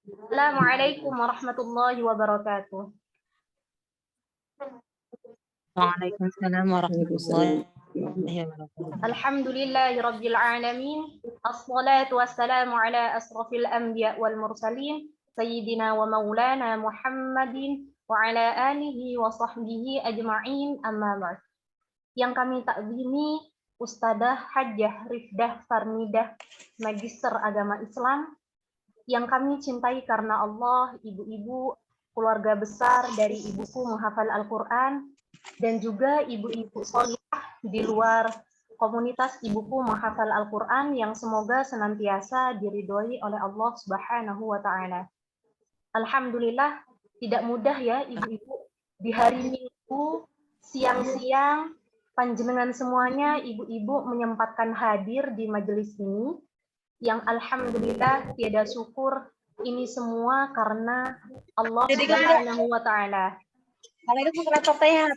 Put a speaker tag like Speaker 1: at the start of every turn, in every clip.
Speaker 1: Assalamualaikum warahmatullahi wabarakatuh.
Speaker 2: Waalaikumsalam warahmatullahi wabarakatuh.
Speaker 1: Alhamdulillahirabbil alamin. Assalatu wassalamu ala asrofil anbiya wal mursalin sayyidina wa maulana Muhammadin wa ala alihi wa sahbihi ajma'in, amma ba'd. Yang kami takzimi Ustadzah Hajjah Rifdah Farnidah, Magister Agama Islam, yang kami cintai karena Allah, ibu-ibu keluarga besar dari ibuku menghafal Al-Quran, dan juga ibu-ibu sholihah di luar komunitas ibuku menghafal Al-Quran yang semoga senantiasa diridhoi oleh Allah Subhanahu wa Ta'ala. Alhamdulillah, tidak mudah ya ibu-ibu di hari Minggu siang-siang panjenengan semuanya ibu-ibu menyempatkan hadir di majelis ini, yang alhamdulillah tiada syukur ini semua karena Allah Subhanahu wa Ta'ala.
Speaker 2: Kalau itu bukan laptop sehat.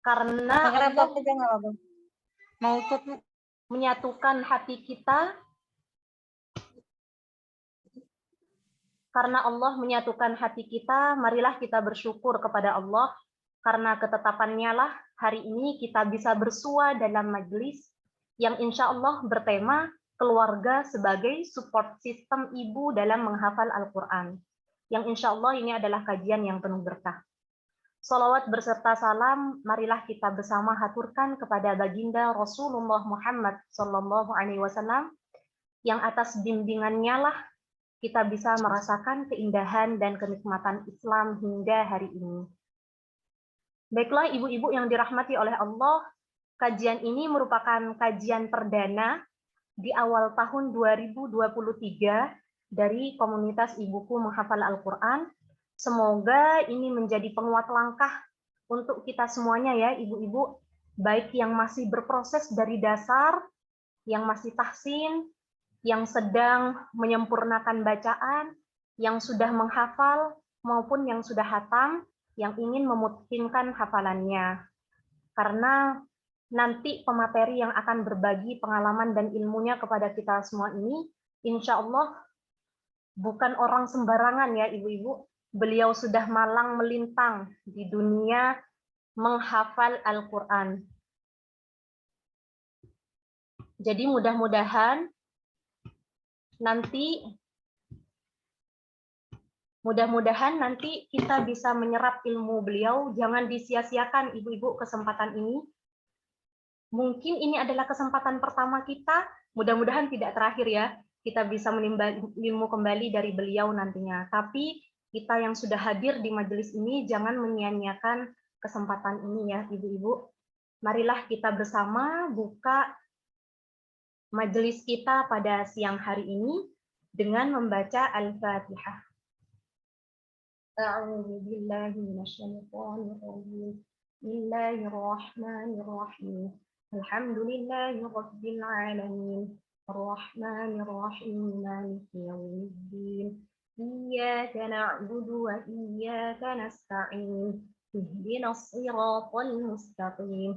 Speaker 1: Karena
Speaker 2: laptop aja nggak apa-apa. Mau ikut
Speaker 1: menyatukan hati kita, karena Allah menyatukan hati kita, marilah kita bersyukur kepada Allah, karena ketetapannya lah hari ini kita bisa bersua dalam majelis yang insya Allah bertema keluarga sebagai support system ibu dalam menghafal Al-Quran. Yang insya Allah ini adalah kajian yang penuh berkah. Salawat berserta salam, marilah kita bersama haturkan kepada baginda Rasulullah Muhammad Sallallahu Alaihi Wasallam, yang atas bimbingannya lah kita bisa merasakan keindahan dan kenikmatan Islam hingga hari ini. Baiklah ibu-ibu yang dirahmati oleh Allah, kajian ini merupakan kajian perdana di awal tahun 2023 dari komunitas ibuku menghafal Al-Quran. Semoga ini menjadi penguat langkah untuk kita semuanya ya ibu-ibu, baik yang masih berproses dari dasar, yang masih tahsin, yang sedang menyempurnakan bacaan, yang sudah menghafal, maupun yang sudah hatam, yang ingin memutkinkan hafalannya. Karena nanti pemateri yang akan berbagi pengalaman dan ilmunya kepada kita semua ini, insya Allah bukan orang sembarangan ya ibu-ibu. Beliau sudah malang melintang di dunia menghafal Al-Quran. Jadi mudah-mudahan nanti kita bisa menyerap ilmu beliau. Jangan disia-siakan ibu-ibu kesempatan ini. Mungkin ini adalah kesempatan pertama kita, mudah-mudahan tidak terakhir ya. Kita bisa menimba ilmu kembali dari beliau nantinya. Tapi kita yang sudah hadir di majelis ini jangan menyia-nyiakan kesempatan ini ya ibu-ibu. Marilah kita bersama buka majelis kita pada siang hari ini dengan membaca Al-Fatihah. A'udzu billahi minasyaitonir rajim. Bismillahirrahmanirrahim. Alhamdulillahi rabbil alamin. Ar-Rahmanir Rahim. Maliki yaumiddin. Iyyaka na'budu wa iyyaka nasta'in. Ihdinas siratal mustaqim.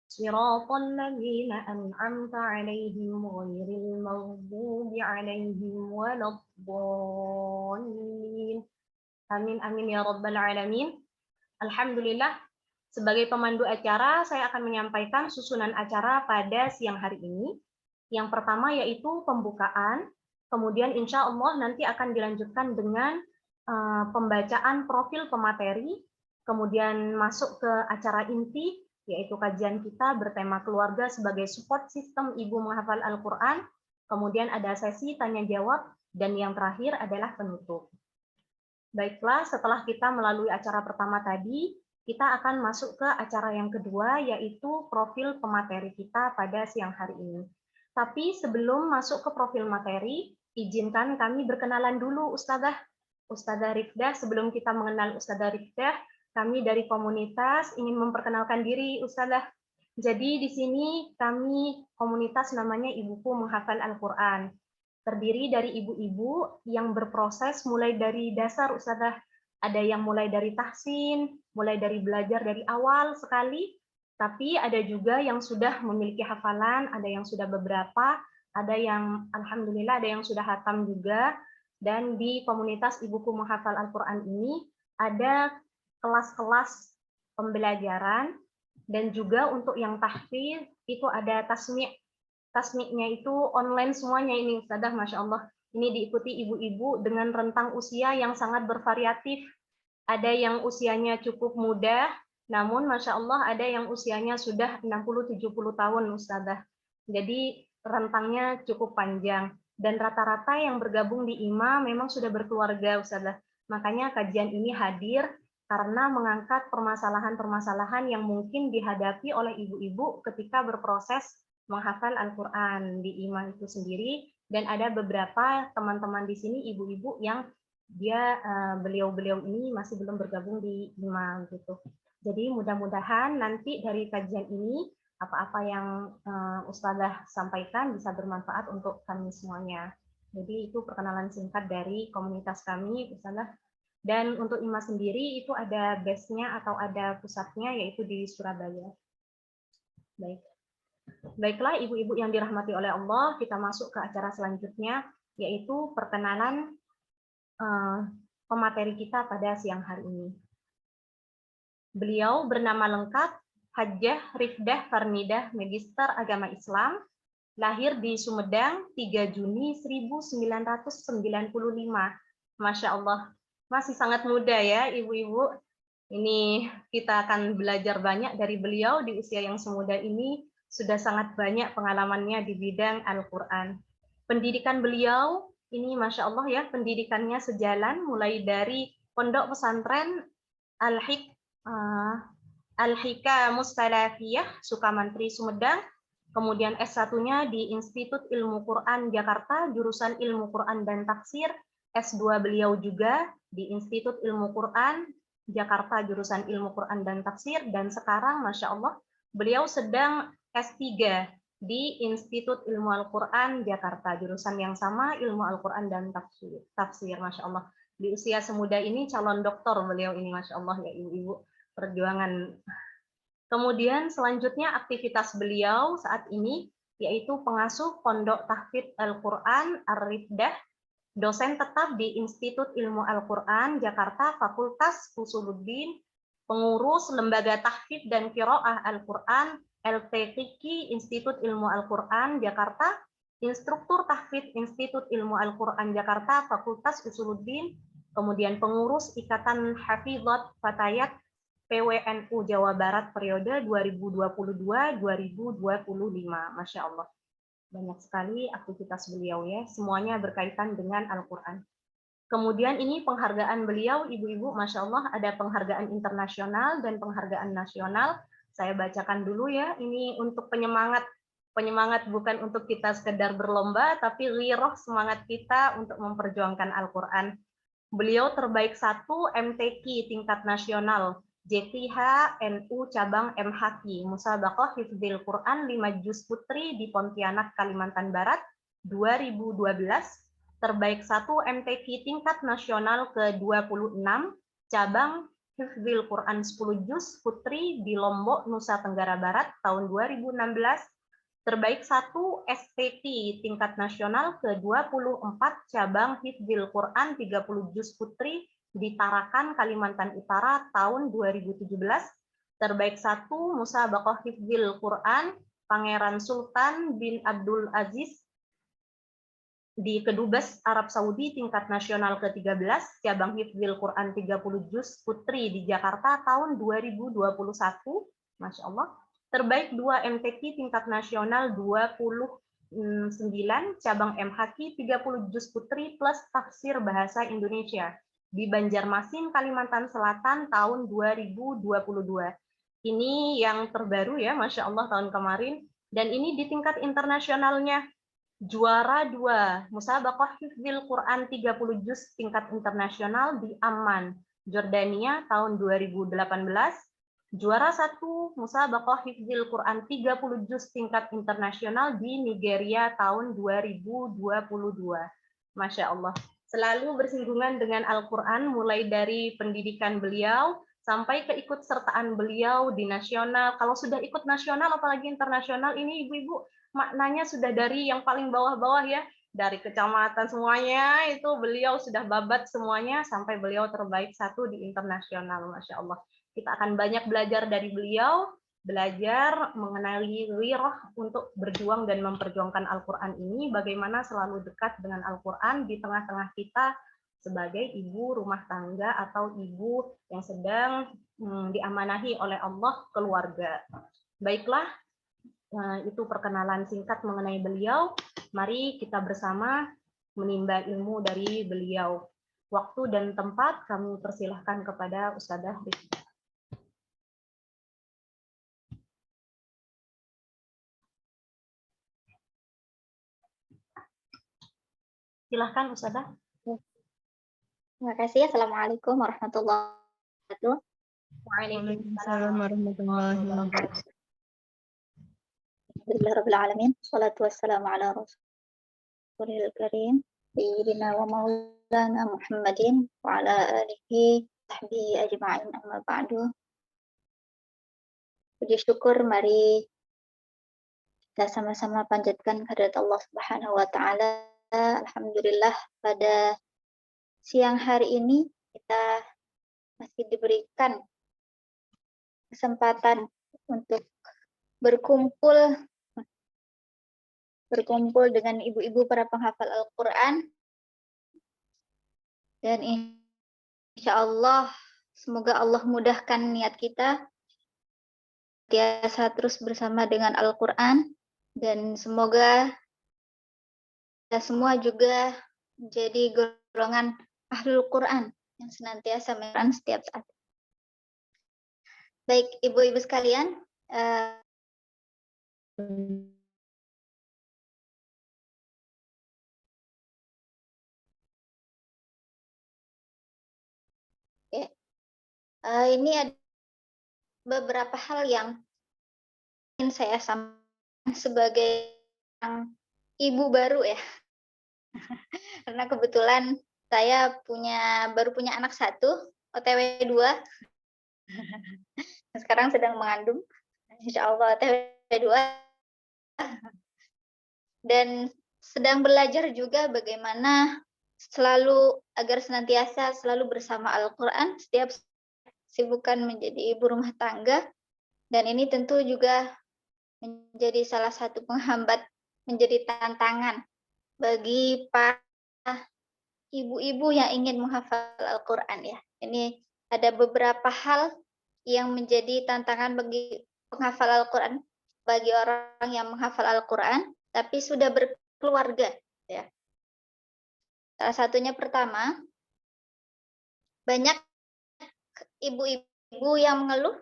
Speaker 1: Siratal ladzina an'amta 'alaihim ghairil maghdubi 'alaihim waladdallin. Amin amin ya rabbal alamin. Alhamdulillah, sebagai pemandu acara saya akan menyampaikan susunan acara pada siang hari ini. Yang pertama yaitu pembukaan, kemudian insya Allah nanti akan dilanjutkan dengan pembacaan profil pemateri, kemudian masuk ke acara inti, yaitu kajian kita bertema keluarga sebagai support system ibu menghafal Al-Quran, kemudian ada sesi tanya-jawab, dan yang terakhir adalah penutup. Baiklah, setelah kita melalui acara pertama tadi, kita akan masuk ke acara yang kedua, yaitu profil pemateri kita pada siang hari ini. Tapi sebelum masuk ke profil materi, izinkan kami berkenalan dulu Ustadzah Rifdah. Sebelum kita mengenal Ustadzah Rifdah, kami dari komunitas ingin memperkenalkan diri Ustadzah. Jadi di sini kami komunitas namanya Ibuku Menghafal Al-Quran. Terdiri dari ibu-ibu yang berproses mulai dari dasar Ustadzah. Ada yang mulai dari tahsin, mulai dari belajar dari awal sekali, tapi ada juga yang sudah memiliki hafalan, ada yang sudah beberapa, ada yang alhamdulillah ada yang sudah hatam juga. Dan di komunitas Ibuku Menghafal Al-Quran ini ada kelas-kelas pembelajaran, dan juga untuk yang tahfidz itu ada tasmi'. Tasmi'-nya itu online semuanya ini Ustazah, Masya Allah. Ini diikuti ibu-ibu dengan rentang usia yang sangat bervariatif. Ada yang usianya cukup muda, namun Masya Allah ada yang usianya sudah 60-70 tahun Ustazah. Jadi rentangnya cukup panjang. Dan rata-rata yang bergabung di IMA memang sudah berkeluarga Ustazah. Makanya kajian ini hadir karena mengangkat permasalahan-permasalahan yang mungkin dihadapi oleh ibu-ibu ketika berproses menghafal Al-Quran di IMA itu sendiri. Dan ada beberapa teman-teman di sini ibu-ibu yang beliau-beliau ini masih belum bergabung di IMA gitu. Jadi mudah-mudahan nanti dari kajian ini apa-apa yang Ustazah sampaikan bisa bermanfaat untuk kami semuanya. Jadi itu perkenalan singkat dari komunitas kami, Ustazah. Dan untuk IMA sendiri itu ada base-nya atau ada pusatnya yaitu di Surabaya. Baik. Baiklah ibu-ibu yang dirahmati oleh Allah, kita masuk ke acara selanjutnya yaitu perkenalan pemateri kita pada siang hari ini. Beliau bernama lengkap Hajjah Rifdah Farnidah, Magister Agama Islam, lahir di Sumedang 3 Juni 1995. Masya Allah, masih sangat muda ya ibu-ibu. Ini kita akan belajar banyak dari beliau di usia yang semuda ini, sudah sangat banyak pengalamannya di bidang Al-Quran. Pendidikan beliau, ini Masya Allah ya, pendidikannya sejalan mulai dari Pondok Pesantren Al-Hika Mustalafiyah, Sukamantri, Sumedang, kemudian S1-nya di Institut Ilmu Quran Jakarta, jurusan Ilmu Quran dan Tafsir, S2 beliau juga di Institut Ilmu Quran Jakarta, jurusan Ilmu Quran dan Tafsir, dan sekarang Masya Allah, beliau sedang S3 di Institut Ilmu Al-Quran Jakarta, jurusan yang sama, Ilmu Al-Quran dan Tafsir, Masya Allah. Di usia semuda ini calon doktor beliau ini, Masya Allah ya ibu-ibu, perjuangan. Kemudian selanjutnya aktivitas beliau saat ini yaitu pengasuh Pondok Tahfidz Al-Quran Ar-Rifdah, dosen tetap di Institut Ilmu Al-Quran Jakarta, Fakultas Usuluddin, pengurus Lembaga Tahfidz dan Qiraah Al-Quran LTQI Institut Ilmu Al-Quran Jakarta, instruktur tahfidz Institut Ilmu Al-Quran Jakarta, Fakultas Usuluddin, kemudian pengurus Ikatan Hafizat Fatayat PWNU Jawa Barat periode 2022-2025. Masya Allah. Banyak sekali aktivitas beliau ya, semuanya berkaitan dengan Al-Quran. Kemudian ini penghargaan beliau, ibu-ibu, Masya Allah, ada penghargaan internasional dan penghargaan nasional. Saya bacakan dulu ya, ini untuk penyemangat bukan untuk kita sekedar berlomba, tapi ghiroh semangat kita untuk memperjuangkan Al-Quran. Beliau terbaik 1 MTQ tingkat nasional, JTH NU cabang MHQ, Musabaqah Hifdzil Quran 5 Juz Putri di Pontianak, Kalimantan Barat 2012, terbaik 1 MTQ tingkat nasional ke-26, cabang Hifdzil Quran 10 Juz Putri di Lombok, Nusa Tenggara Barat tahun 2016, terbaik 1 STT tingkat nasional ke-24, cabang Hifdzil Quran 30 Juz Putri di Tarakan, Kalimantan Utara tahun 2017, terbaik 1 Musabaqah Hifdzil Quran Pangeran Sultan bin Abdul Aziz di Kedubes Arab Saudi tingkat nasional ke-13, cabang Hifdzil Quran 30 Juz Putri di Jakarta tahun 2021, Masya Allah. Terbaik 2 MTQ tingkat nasional 29, cabang MHQ 30 Juz Putri plus tafsir bahasa Indonesia di Banjarmasin, Kalimantan Selatan tahun 2022. Ini yang terbaru ya, Masya Allah tahun kemarin. Dan ini di tingkat internasionalnya. Juara 2, Musabaqah Hifdzil Quran 30 Juz tingkat internasional di Amman, Jordania tahun 2018. Juara 1, Musabaqah Hifdzil Quran 30 Juz tingkat internasional di Nigeria tahun 2022. Masya Allah. Selalu bersinggungan dengan Al-Quran, mulai dari pendidikan beliau sampai keikutsertaan beliau di nasional. Kalau sudah ikut nasional, apalagi internasional, ini ibu-ibu maknanya sudah dari yang paling bawah-bawah ya. dari kecamatan semuanya, itu beliau sudah babat semuanya sampai beliau terbaik 1 di internasional, Masya Allah. Kita akan banyak belajar dari beliau, belajar mengenali wirah untuk berjuang dan memperjuangkan Al-Quran ini, bagaimana selalu dekat dengan Al-Quran di tengah-tengah kita sebagai ibu rumah tangga atau ibu yang sedang diamanahi oleh Allah keluarga. Baiklah, itu perkenalan singkat mengenai beliau. Mari kita bersama menimba ilmu dari beliau. Waktu dan tempat kami persilahkan kepada Ustadzah Rizky. Silahkan Ustadzah.
Speaker 3: Terima kasih. Assalamualaikum warahmatullahi wabarakatuh.
Speaker 2: Waalaikumsalam warahmatullahi wabarakatuh.
Speaker 3: Alhamdulillahirabbil alamin. Wassalatu wassalamu ala rasulil karim sayyidina wa maulana Muhammadin wa ala alihi sahbihi ajma'in, amma ba'du. Puji syukur mari kita sama-sama panjatkan kehadirat Allah Subhanahu wa taala. Alhamdulillah pada siang hari ini kita masih diberikan kesempatan untuk berkumpul dengan ibu-ibu para penghafal Al-Quran, dan insya Allah semoga Allah mudahkan niat kita biasa terus bersama dengan Al-Quran, dan semoga kita semua juga menjadi golongan Ahlul Quran yang senantiasa mengenal setiap saat. Baik ibu-ibu sekalian, ini ada beberapa hal yang ingin saya sampaikan sebagai ibu baru ya. Karena kebetulan saya baru punya anak 1, OTW 2. Sekarang sedang mengandung, insya Allah OTW 2. Dan sedang belajar juga bagaimana agar senantiasa selalu bersama Al-Quran setiap sibukan menjadi ibu rumah tangga. Dan ini tentu juga menjadi salah satu penghambat, menjadi tantangan bagi para ibu-ibu yang ingin menghafal Al-Quran ya. Ini ada beberapa hal yang menjadi tantangan bagi penghafal Al-Quran, bagi orang yang menghafal Al-Quran tapi sudah berkeluarga ya. Salah satunya pertama, banyak ibu-ibu yang mengeluh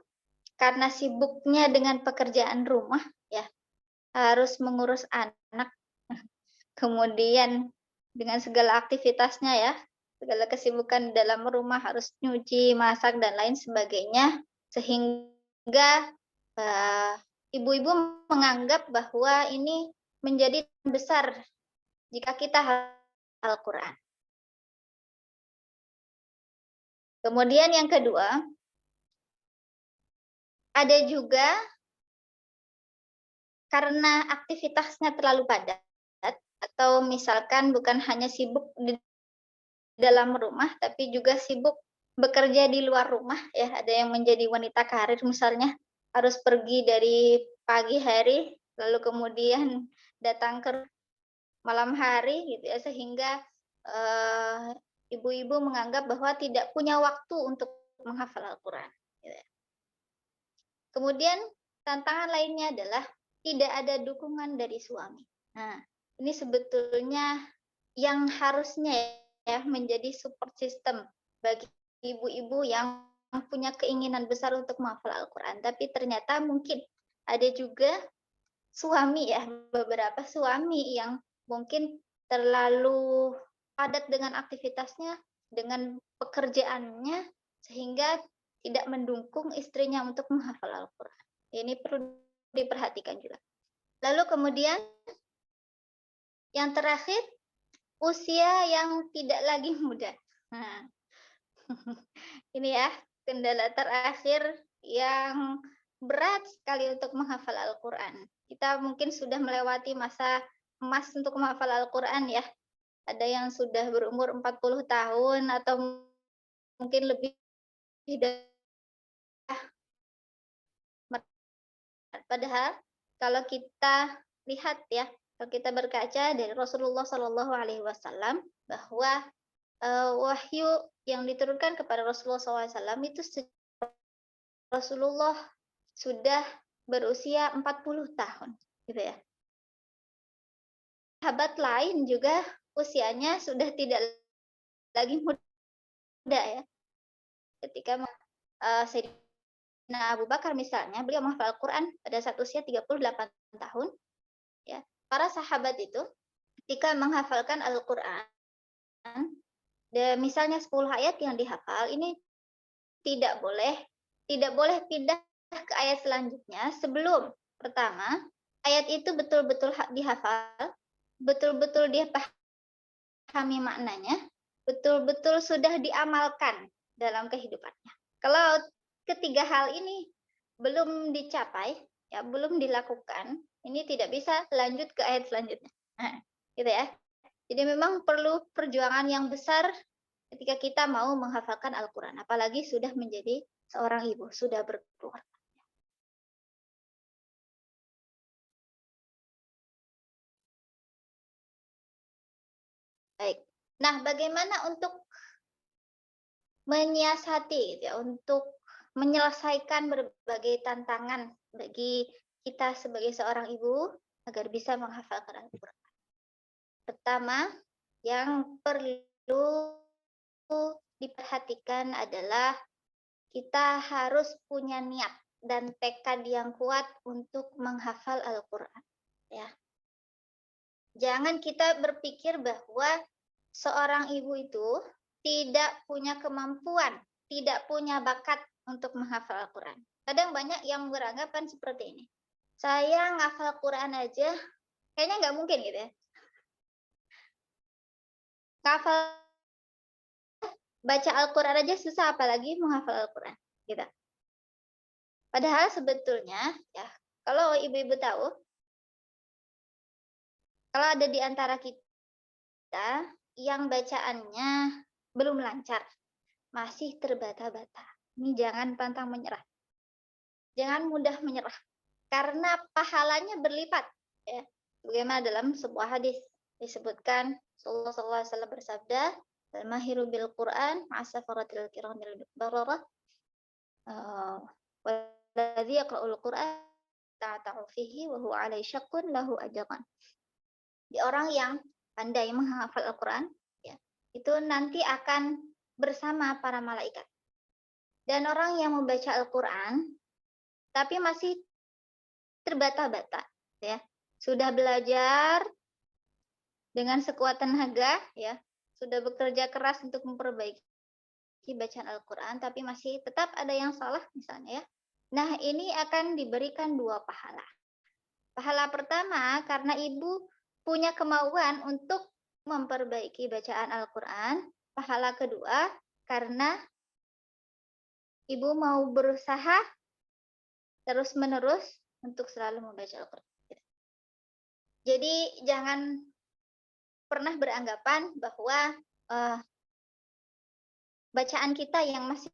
Speaker 3: karena sibuknya dengan pekerjaan rumah ya, harus mengurus anak, kemudian dengan segala aktivitasnya ya, segala kesibukan dalam rumah, harus nyuci, masak dan lain sebagainya, sehingga ibu-ibu menganggap bahwa ini menjadi besar jika kita hafal Al-Quran. Kemudian yang kedua, ada juga karena aktivitasnya terlalu padat, atau misalkan bukan hanya sibuk di dalam rumah, tapi juga sibuk bekerja di luar rumah ya. Ada yang menjadi wanita karir misalnya, harus pergi dari pagi hari, lalu kemudian datang ke malam hari gitu ya, sehingga ibu-ibu menganggap bahwa tidak punya waktu untuk menghafal Al-Quran. Gitu ya. Kemudian tantangan lainnya adalah tidak ada dukungan dari suami. Nah, ini sebetulnya yang harusnya ya menjadi support system bagi ibu-ibu yang punya keinginan besar untuk menghafal Al-Quran. Tapi ternyata mungkin ada juga suami ya, beberapa suami yang mungkin terlalu padat dengan aktivitasnya, dengan pekerjaannya, sehingga tidak mendukung istrinya untuk menghafal Al-Quran. Ini perlu diperhatikan juga. Lalu kemudian yang terakhir, usia yang tidak lagi muda. Nah, ini ya kendala terakhir yang berat sekali untuk menghafal Al-Quran. Kita mungkin sudah melewati masa emas untuk menghafal Al-Quran ya. Ada yang sudah berumur 40 tahun atau mungkin lebih dari. Padahal kalau kita lihat ya, kalau kita berkaca dari Rasulullah Shallallahu Alaihi Wasallam bahwa wahyu yang diturunkan kepada Rasulullah SAW itu Rasulullah sudah berusia 40 tahun, gitu ya. Sahabat lain juga usianya sudah tidak lagi muda ya. Ketika Sayyidina Abu Bakar misalnya, beliau menghafal Al-Quran pada saat usia 38 tahun. Ya, para sahabat itu ketika menghafalkan Al-Quran, misalnya 10 ayat yang dihafal, ini tidak boleh pindah ke ayat selanjutnya sebelum pertama ayat itu betul-betul dihafal, betul-betul dia pahami maknanya, betul-betul sudah diamalkan dalam kehidupannya. Kalau ketiga hal ini belum dicapai, ya belum dilakukan, ini tidak bisa lanjut ke ayat selanjutnya. Nah, gitu ya. Jadi memang perlu perjuangan yang besar ketika kita mau menghafalkan Al-Quran. Apalagi sudah menjadi seorang ibu, sudah berkeluarga. Baik. Nah, bagaimana untuk menyiasati, gitu ya, untuk menyelesaikan berbagai tantangan bagi kita sebagai seorang ibu agar bisa menghafalkan Al-Quran? Pertama, yang perlu diperhatikan adalah kita harus punya niat dan tekad yang kuat untuk menghafal Al-Quran. Ya. Jangan kita berpikir bahwa seorang ibu itu tidak punya kemampuan, tidak punya bakat untuk menghafal Al-Quran. Kadang banyak yang beranggapan seperti ini. Saya menghafal Quran aja, kayaknya nggak mungkin gitu ya. Menghafal baca Al-Quran aja susah, apalagi menghafal Al-Quran. Gitu. Padahal sebetulnya, ya kalau ibu-ibu tahu, kalau ada di antara kita yang bacaannya belum lancar, masih terbata-bata, ini jangan pantang menyerah. Jangan mudah menyerah, karena pahalanya berlipat. Ya. Bagaimana dalam sebuah hadis disebutkan, Sallallahu Alaihi Wasallam bersabda, "Al-mahiru bil Quran, ma'asafaratil kiramil bararah, walladzi yaqra'ul Quran ta'ta'u fihi wa huwa 'alai syaqqun lahu ajran." Di orang yang pandai menghafal Al-Quran, ya, itu nanti akan bersama para malaikat. Dan orang yang membaca Al-Quran, tapi masih terbata-bata, ya, sudah belajar dengan sekuat tenaga, ya, sudah bekerja keras untuk memperbaiki bacaan Al-Quran, tapi masih tetap ada yang salah misalnya, ya. Nah, ini akan diberikan 2 pahala. Pahala pertama karena ibu punya kemauan untuk memperbaiki bacaan Al-Quran. Pahala kedua karena ibu mau berusaha terus-menerus untuk selalu membaca Al-Quran. Jadi jangan pernah beranggapan bahwa bacaan kita yang masih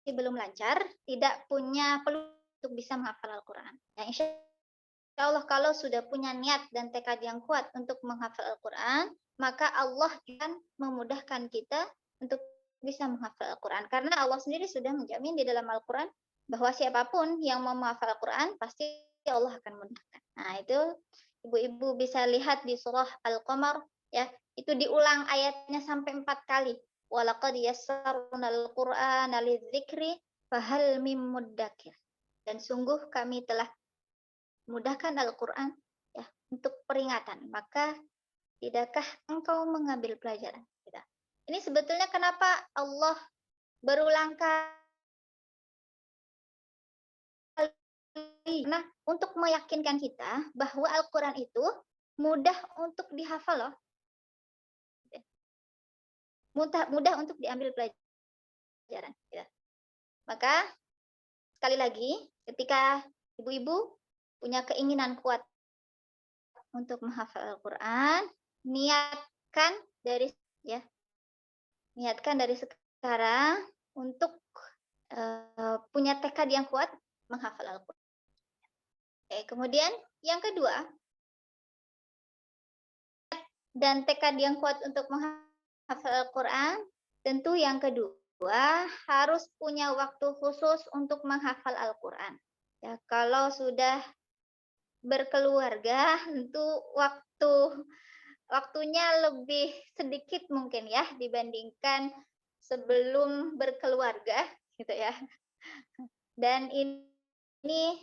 Speaker 3: belum lancar tidak punya peluang untuk bisa menghafal Al-Quran. Nah, insya Allah kalau sudah punya niat dan tekad yang kuat untuk menghafal Al-Quran, maka Allah akan memudahkan kita untuk bisa menghafal Al-Quran. Karena Allah sendiri sudah menjamin di dalam Al-Quran bahwa siapapun yang mau menghafal Al-Quran, pasti Allah akan mudahkan. Nah, itu ibu-ibu bisa lihat di surah Al-Qamar, ya, itu diulang ayatnya sampai 4 kali. Walaqad yassarnal Qur'ana lidzikri fahal mim muddakir. Dan sungguh kami telah mudahkan Al-Quran, ya, untuk peringatan. Maka tidakkah engkau mengambil pelajaran? Ini sebetulnya kenapa Allah berulang kali, nah, untuk meyakinkan kita bahwa Al-Quran itu mudah untuk dihafal loh. Mudah untuk diambil pelajaran. Ya. Maka sekali lagi, ketika ibu-ibu punya keinginan kuat untuk menghafal Al-Quran, niatkan dari ya, niatkan dari sekarang untuk punya tekad yang kuat menghafal Al-Quran. Oke, kemudian yang kedua, dan tekad yang kuat untuk menghafal Al-Quran, tentu yang kedua harus punya waktu khusus untuk menghafal Al-Quran. Ya, kalau sudah berkeluarga, tentu waktunya lebih sedikit mungkin ya dibandingkan sebelum berkeluarga, gitu ya. Dan ini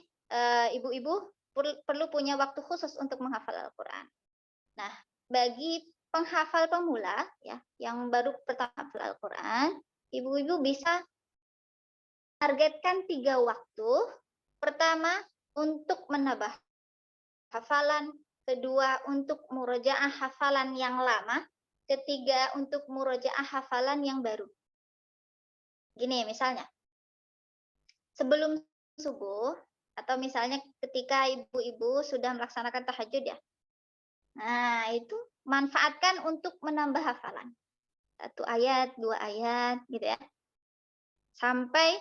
Speaker 3: ibu-ibu perlu punya waktu khusus untuk menghafal Al-Quran. Nah, bagi penghafal pemula ya yang baru pertama hafal Al-Quran, ibu-ibu bisa targetkan 3 waktu. Pertama, untuk menambah hafalan, kedua untuk murojaah hafalan yang lama, ketiga untuk murojaah hafalan yang baru. Gini misalnya, sebelum subuh atau misalnya ketika ibu-ibu sudah melaksanakan tahajud ya. Nah, itu manfaatkan untuk menambah hafalan. 1 ayat, 2 ayat gitu ya. Sampai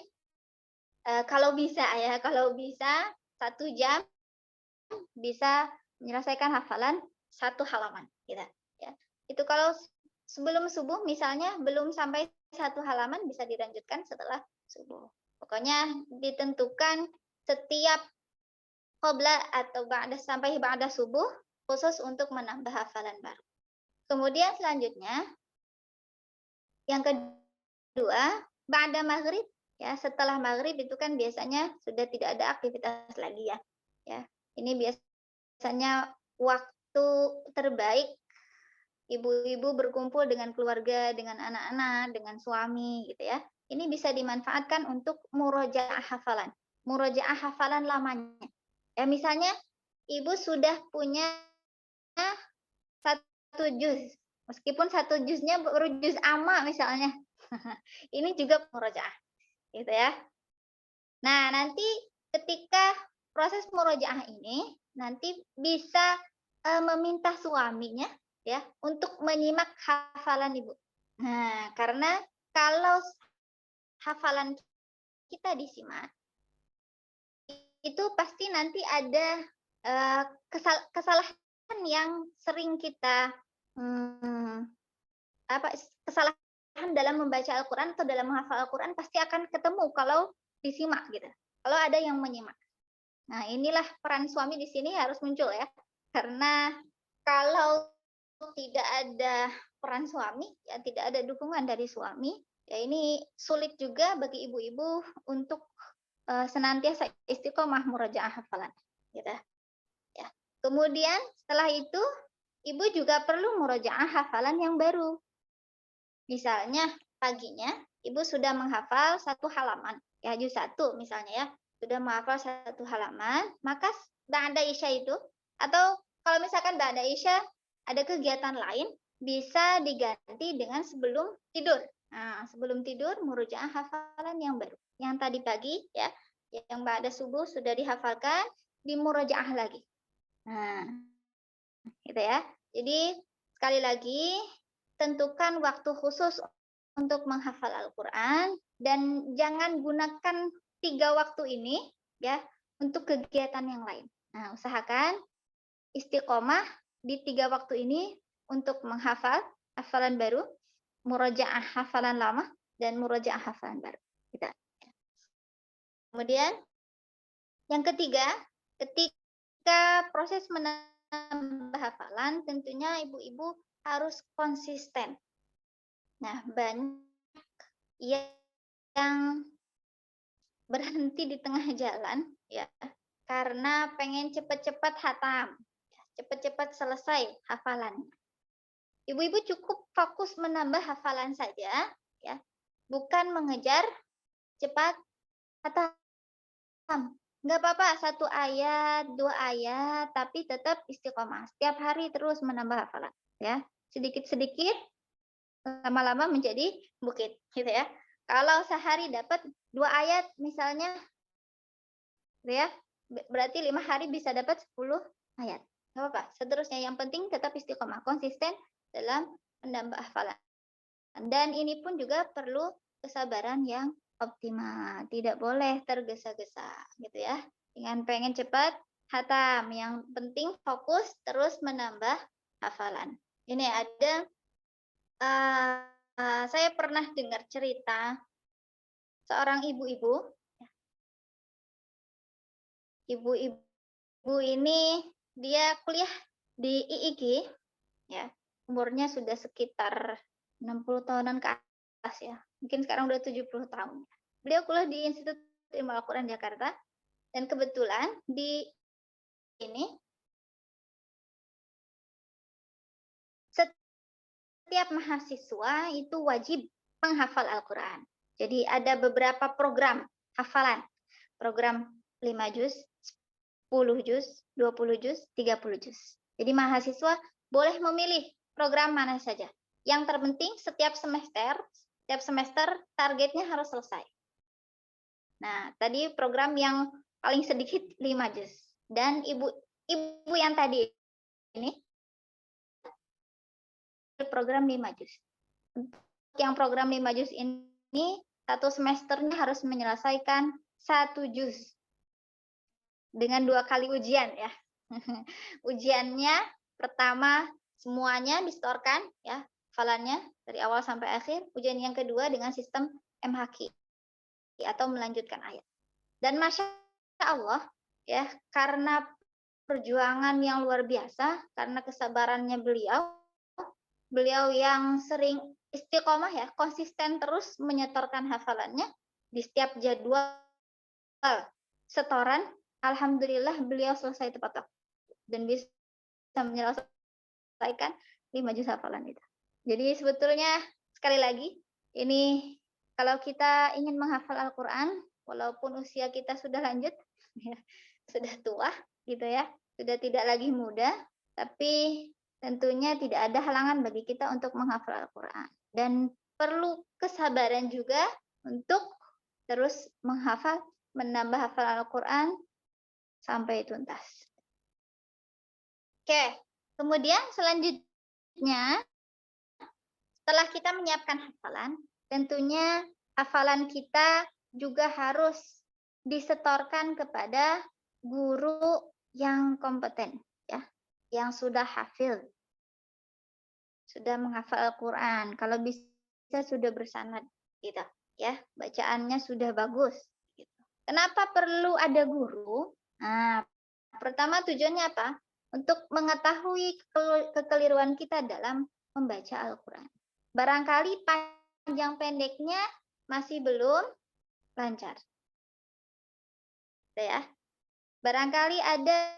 Speaker 3: kalau bisa 1 jam bisa menyelesaikan hafalan 1 halaman gitu ya. Itu kalau sebelum subuh misalnya belum sampai 1 halaman bisa dilanjutkan setelah subuh. Pokoknya ditentukan setiap qabla atau ba'da sampai ba'da subuh khusus untuk menambah hafalan baru. Kemudian selanjutnya yang kedua, ba'da maghrib ya, setelah maghrib itu kan biasanya sudah tidak ada aktivitas lagi ya. Ya, ini biasanya waktu terbaik ibu-ibu berkumpul dengan keluarga, dengan anak-anak, dengan suami gitu ya. Ini bisa dimanfaatkan untuk murojaah hafalan. Murojaah hafalan lamanya. Ya, misalnya ibu sudah punya 1 juz. Meskipun 1 juznya baru juz amma misalnya. Ini juga murojaah. Gitu ya. Nah, nanti ketika proses murojaah ini nanti bisa meminta suaminya ya untuk menyimak hafalan ibu. Nah, karena kalau hafalan kita disimak itu pasti nanti ada kesalahan yang sering kita kesalahan dalam membaca Al-Quran atau dalam menghafal Al-Quran pasti akan ketemu kalau disimak gitu. Kalau ada yang menyimak. Nah, inilah peran suami di sini harus muncul ya. Karena kalau tidak ada peran suami, ya tidak ada dukungan dari suami, ya ini sulit juga bagi ibu-ibu untuk senantiasa istiqomah murojaah hafalan, gitu. Ya. Kemudian setelah itu ibu juga perlu murojaah hafalan yang baru. Misalnya paginya ibu sudah menghafal 1 halaman, ya juz 1 misalnya ya, sudah menghafal 1 halaman, maka ba'da isya itu atau kalau misalkan ba'da isya ada kegiatan lain bisa diganti dengan sebelum tidur. Nah, sebelum tidur murojaah hafalan yang baru. Yang tadi pagi ya, yang ba'da subuh sudah dihafalkan, dimurojaah lagi. Nah, gitu ya. Jadi sekali lagi tentukan waktu khusus untuk menghafal Al-Quran dan jangan gunakan 3 waktu ini ya untuk kegiatan yang lain. Nah, usahakan istiqomah di 3 waktu ini untuk menghafal hafalan baru, murojaah hafalan lama, dan murojaah hafalan baru. Gitu. Kemudian yang ketiga, ketika proses menambah hafalan, tentunya ibu-ibu harus konsisten. Nah, banyak yang berhenti di tengah jalan ya karena pengen cepat-cepat hatam, cepat-cepat selesai hafalannya. Ibu-ibu cukup fokus menambah hafalan saja ya, bukan mengejar cepat hatam. Enggak apa-apa 1 ayat, 2 ayat, tapi tetap istiqomah. Setiap hari terus menambah hafalan ya. Sedikit-sedikit lama-lama menjadi bukit gitu ya. Kalau sehari dapat 2 ayat misalnya gitu ya, berarti 5 hari bisa dapat 10 ayat. nggak apa-apa. Seterusnya yang penting tetap istiqomah, konsisten dalam menambah hafalan. Dan ini pun juga perlu kesabaran yang optimal. Tidak boleh tergesa-gesa gitu ya. Dengan pengen cepat hatam, yang penting fokus terus menambah hafalan. Ini ada saya pernah dengar cerita seorang ibu-ibu. Ibu-ibu ini dia kuliah di IIG ya. Umurnya sudah sekitar 60 tahunan ke atas ya. Mungkin sekarang udah 70 tahun. Beliau kuliah di Institut Ilmu Al-Quran Jakarta dan kebetulan di ini setiap mahasiswa itu wajib menghafal Al-Quran. Jadi ada beberapa program hafalan. Program 5 juz, 10 juz, 20 juz, 30 juz. Jadi mahasiswa boleh memilih program mana saja. Yang terpenting setiap semester targetnya harus selesai. Nah, tadi program yang paling sedikit 5 juz. Dan ibu yang tadi ini program 5 juz. Yang program 5 juz ini satu semesternya harus menyelesaikan 1 juz. Dengan 2 kali ujian ya. Ujiannya pertama semuanya disetorkan ya, hafalannya dari awal sampai akhir. Ujian yang kedua dengan sistem MHQ atau melanjutkan ayat. Dan Masya Allah ya, karena perjuangan yang luar biasa, karena kesabarannya beliau yang sering istiqomah ya, konsisten terus menyetorkan hafalannya di setiap jadwal setoran. Alhamdulillah beliau selesai tepat waktu dan bisa menyelesaikan 5 juz hafalan itu. Jadi sebetulnya sekali lagi ini kalau kita ingin menghafal Al-Quran, walaupun usia kita sudah lanjut, ya, sudah tua gitu ya, sudah tidak lagi muda, tapi tentunya tidak ada halangan bagi kita untuk menghafal Al-Quran. Dan perlu kesabaran juga untuk terus menghafal, menambah hafal Al-Quran sampai tuntas. Oke, kemudian selanjutnya setelah kita menyiapkan hafalan, tentunya hafalan kita juga harus disetorkan kepada guru yang kompeten ya, yang sudah hafil, sudah menghafal Al-Quran. Kalau bisa sudah bersanad gitu ya, bacaannya sudah bagus gitu. Kenapa perlu ada guru? Nah, pertama tujuannya apa? Untuk mengetahui kekeliruan kita dalam membaca Al-Quran. Barangkali panjang pendeknya masih belum lancar. Ya. Barangkali ada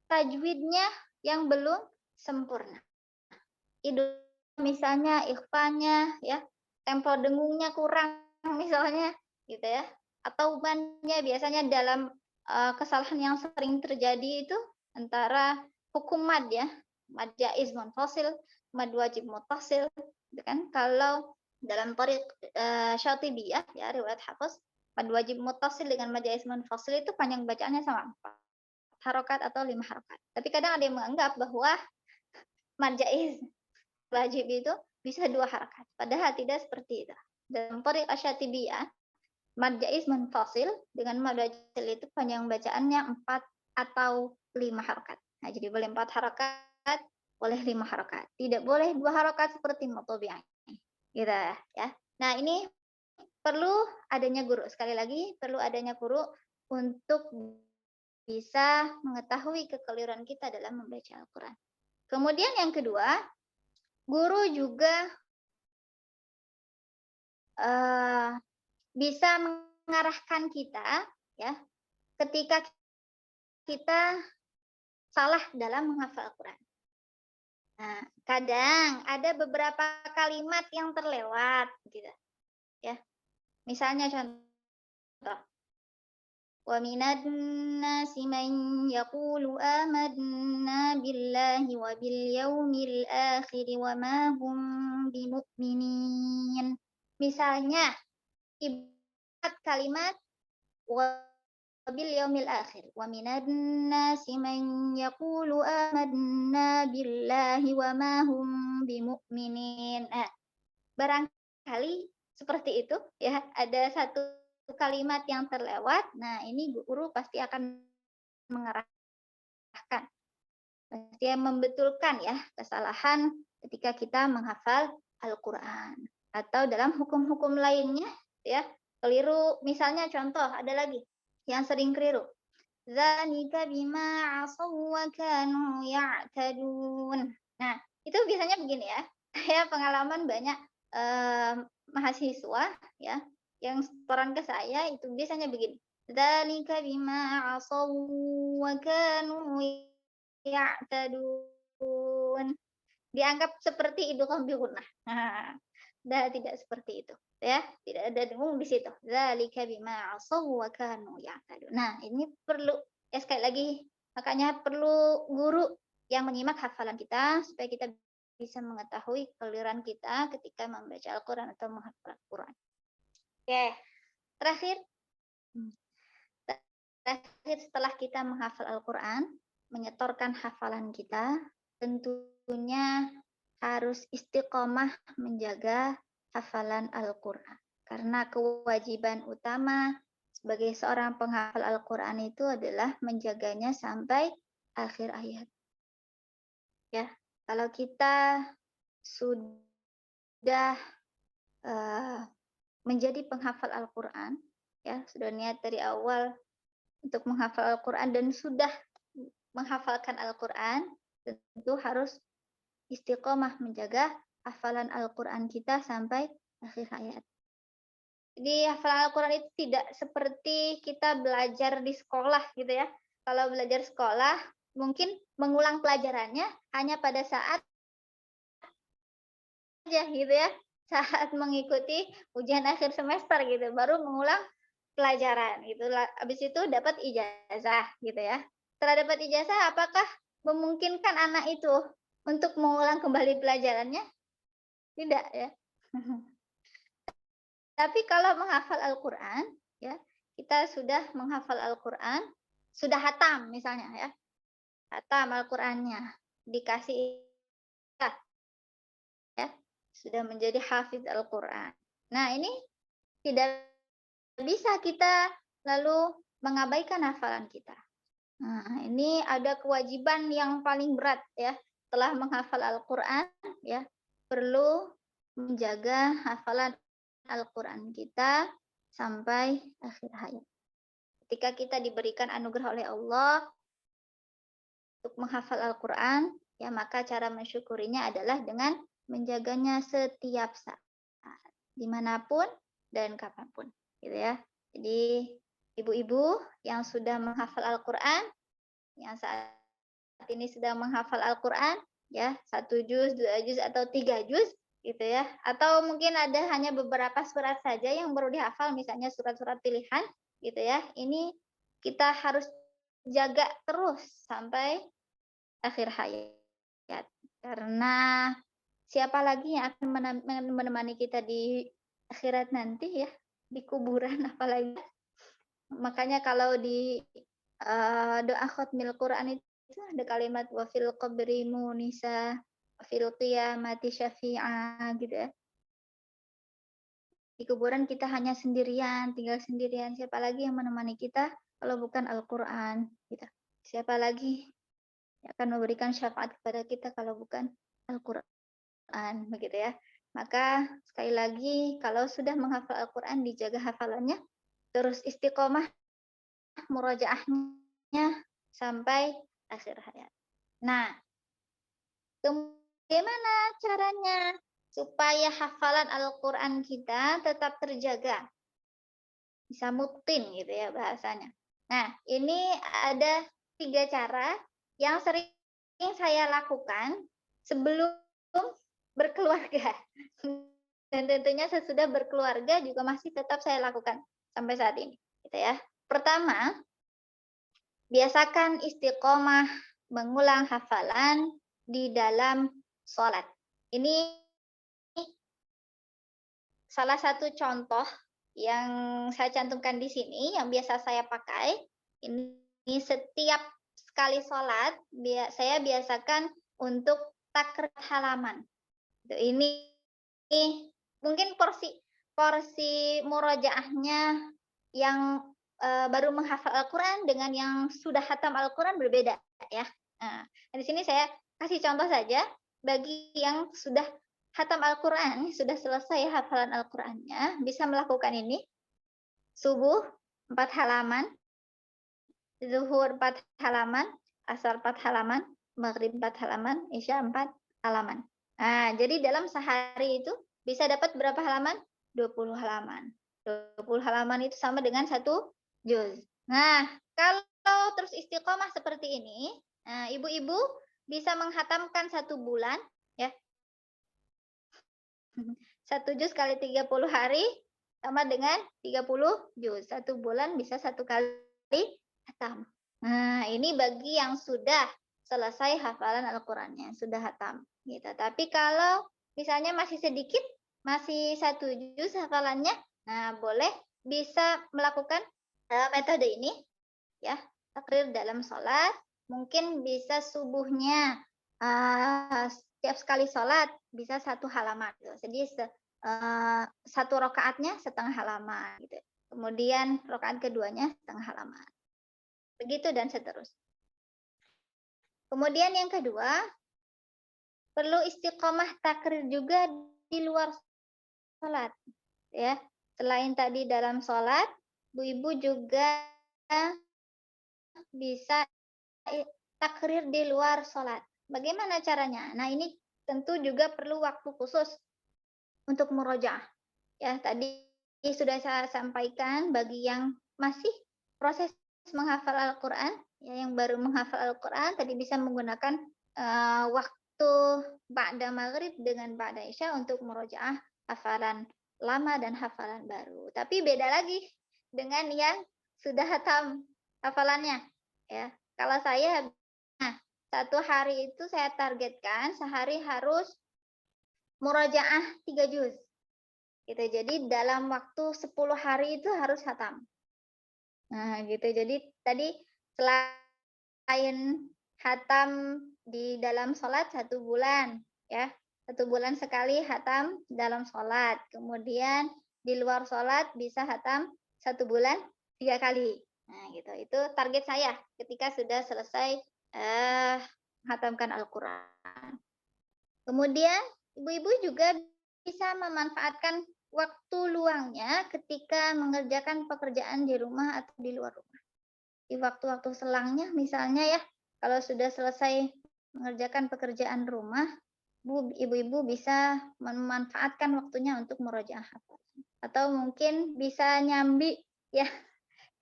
Speaker 3: tajwidnya yang belum sempurna. Itu misalnya ikhfanya ya, tempo dengungnya kurang misalnya gitu ya. Atau ubannya biasanya dalam kesalahan yang sering terjadi itu antara hukum mad ya, mad jaiz munfasil, mad wajib muttasil, gitu kan? Kalau dalam tariq Syatibiyah ya, riwayat Hafiz, mad wajib muttasil dengan mad jaiz munfasil itu panjang bacaannya sama 4 harokat atau 5 harokat. Tapi kadang ada yang menganggap bahwa mad jaiz wajib itu bisa 2 harokat. Padahal tidak seperti itu. Dalam tariq Syatibiyah, mad jaiz munfasil dengan mad wajib itu panjang bacaannya 4 atau 5 harokat. Nah, jadi boleh 4 harokat, boleh 5 harokat. Tidak boleh 2 harokat seperti mutobi'ah. Gitu ya. Nah, ini perlu adanya guru. Sekali lagi, perlu adanya guru untuk bisa mengetahui kekeliruan kita dalam membaca Al-Quran. Kemudian yang kedua, guru juga bisa mengarahkan kita ya ketika kita salah dalam menghafal Al-Quran. Nah, kadang ada beberapa kalimat yang terlewat gitu ya. Misalnya contoh, wa minan nasi man yaqulu amanna billahi wa bil yaumil akhir wa ma hum bimu'minin. Misalnya ibarat kalimat wa bil yaumil akhir wa minan nasi man yaqulu amanna billahi wa ma hum bimu'minin. Nah, barangkali seperti itu ya, ada satu kalimat yang terlewat. Nah, ini guru pasti akan mengarahkan, pasti membetulkan ya kesalahan ketika kita menghafal Al-Qur'an atau dalam hukum-hukum lainnya ya. Keliru, misalnya contoh ada lagi yang sering keliru. Dzalika bima asaw wa kanu ya'tadun. Nah, itu biasanya begini ya. Saya pengalaman banyak mahasiswa ya yang setoran ke saya itu biasanya begini. Dzalika bima asaw wa kanu ya'tadun. Dianggap seperti idgham bi gunnah. Nah, tidak seperti itu ya, tidak ada dengung di situ. Dzalika bima asaw wa kanu ya'tadun. Nah, ini perlu ya, sekali lagi makanya perlu guru yang menyimak hafalan kita supaya kita bisa mengetahui keliran kita ketika membaca Al-Qur'an atau menghafal Al-Qur'an. Oke, terakhir setelah kita menghafal Al-Qur'an, menyetorkan hafalan kita, tentunya harus istiqomah menjaga hafalan Al-Qur'an. Karena kewajiban utama sebagai seorang penghafal Al-Qur'an itu adalah menjaganya sampai akhir ayat. Ya, kalau kita sudah menjadi penghafal Al-Qur'an, ya, sudah niat dari awal untuk menghafal Al-Qur'an dan sudah menghafalkan Al-Qur'an, tentu harus istiqomah menjaga hafalan Al-Qur'an kita sampai akhir ayat. Jadi hafalan Al-Qur'an itu tidak seperti kita belajar di sekolah gitu ya. Kalau belajar sekolah, mungkin mengulang pelajarannya hanya pada saat aja gitu ya, saat mengikuti ujian akhir semester gitu, baru mengulang pelajaran gitu. Habis itu dapat ijazah gitu ya. Setelah dapat ijazah, apakah memungkinkan anak itu untuk mengulang kembali pelajarannya? Tidak ya. Tapi kalau menghafal Al-Qur'an ya, kita sudah menghafal Al-Qur'an, sudah hatam misalnya ya. Hatam Al-Qur'annya, dikasih ya, sudah menjadi hafiz Al-Qur'an. Nah, ini tidak bisa kita lalu mengabaikan hafalan kita. Nah, ini ada kewajiban yang paling berat ya. Setelah menghafal Al-Qur'an ya, perlu menjaga hafalan Al-Qur'an kita sampai akhir hayat. Ketika kita diberikan anugerah oleh Allah untuk menghafal Al-Qur'an, ya maka cara mensyukurinya adalah dengan menjaganya setiap saat, dimanapun dan kapanpun, gitu ya. Jadi ibu-ibu yang sudah menghafal Al-Qur'an, yang saat ini sedang menghafal Al-Qur'an, ya 1 juz, 2 juz atau 3 juz, gitu ya. Atau mungkin ada hanya beberapa surat saja yang baru dihafal, misalnya surat-surat pilihan, gitu ya. Ini kita harus jaga terus sampai akhir hayat. Karena siapa lagi yang akan menemani kita di akhirat nanti ya, di kuburan apalagi. Makanya kalau di doa khatmil Quran itu ada kalimat wa fil qabri munisa wa fil qiyamati syafi'a gitu ya. Di kuburan kita hanya sendirian, tinggal sendirian. Siapa lagi yang menemani kita kalau bukan Al-Qur'an gitu. Siapa lagi yang akan memberikan syafaat kepada kita kalau bukan Al-Qur'an begitu ya. Maka sekali lagi kalau sudah menghafal Al-Qur'an dijaga hafalannya, terus istiqomah murojaahnya sampai akhir hayat. Nah, bagaimana caranya supaya hafalan Al-Qur'an kita tetap terjaga? Bisa mutin gitu ya bahasanya. Nah, ini ada 3 cara yang sering saya lakukan sebelum berkeluarga. Dan tentunya sesudah berkeluarga juga masih tetap saya lakukan sampai saat ini, gitu ya. Pertama, biasakan istiqomah mengulang hafalan di dalam sholat. Ini salah satu contoh yang saya cantumkan di sini, yang biasa saya pakai Ini setiap sekali sholat, saya biasakan untuk takrir halaman. Ini mungkin porsi murojaahnya yang baru menghafal Al-Quran dengan yang sudah hatam Al-Quran berbeda ya. Nah, di sini saya kasih contoh saja bagi yang sudah hatam Al-Quran, sudah selesai hafalan Al-Qurannya, bisa melakukan ini. Subuh 4 halaman, zuhur 4 halaman, asar 4 halaman, maghrib 4 halaman, isya 4 halaman. Nah, jadi dalam sehari itu bisa dapat berapa halaman? 20 halaman. 20 halaman itu sama dengan 1 juz. Nah, kalau terus istiqomah seperti ini, nah, ibu-ibu bisa menghatamkan 1 bulan, ya. 1 juz kali 30 hari sama dengan 30 juz. 1 bulan bisa 1 kali hatam. Nah, ini bagi yang sudah selesai hafalan Al-Qur'annya, sudah hatam gitu. Tapi kalau misalnya masih sedikit, masih 1 juz hafalannya, nah boleh bisa melakukan metode ini ya, takrir dalam sholat. Mungkin bisa subuhnya setiap sekali sholat bisa 1 halaman gitu. Jadi 1 rakaatnya setengah halaman gitu. Kemudian rakaat keduanya setengah halaman. Begitu dan seterusnya. Kemudian yang kedua, perlu istiqomah takrir juga di luar sholat. Ya, selain tadi dalam sholat, ibu-ibu juga bisa takrir di luar sholat. Bagaimana caranya? Nah, ini tentu juga perlu waktu khusus untuk murojaah. Ya, tadi sudah saya sampaikan bagi yang masih proses menghafal Al-Quran, ya, yang baru menghafal Al-Quran, tadi bisa menggunakan waktu ba'da maghrib dengan ba'da isya untuk murojaah hafalan lama dan hafalan baru. Tapi beda lagi dengan yang sudah hatam hafalannya. Ya, kalau saya, nah, 1 hari itu saya targetkan sehari harus murojaah 3 juz. Gitu. Jadi dalam waktu 10 hari itu harus hatam. Nah, gitu. Jadi tadi selain hatam di dalam sholat 1 bulan, ya, 1 bulan sekali hatam dalam sholat. Kemudian di luar sholat bisa hatam 1 bulan 3 kali. Nah, gitu. Itu target saya ketika sudah selesai hatamkan Al-Quran. Kemudian ibu-ibu juga bisa memanfaatkan waktu luangnya ketika mengerjakan pekerjaan di rumah atau di luar rumah. Di waktu-waktu selangnya misalnya ya, kalau sudah selesai mengerjakan pekerjaan rumah, ibu-ibu bisa memanfaatkan waktunya untuk murojaah hafalan. Atau mungkin bisa nyambi ya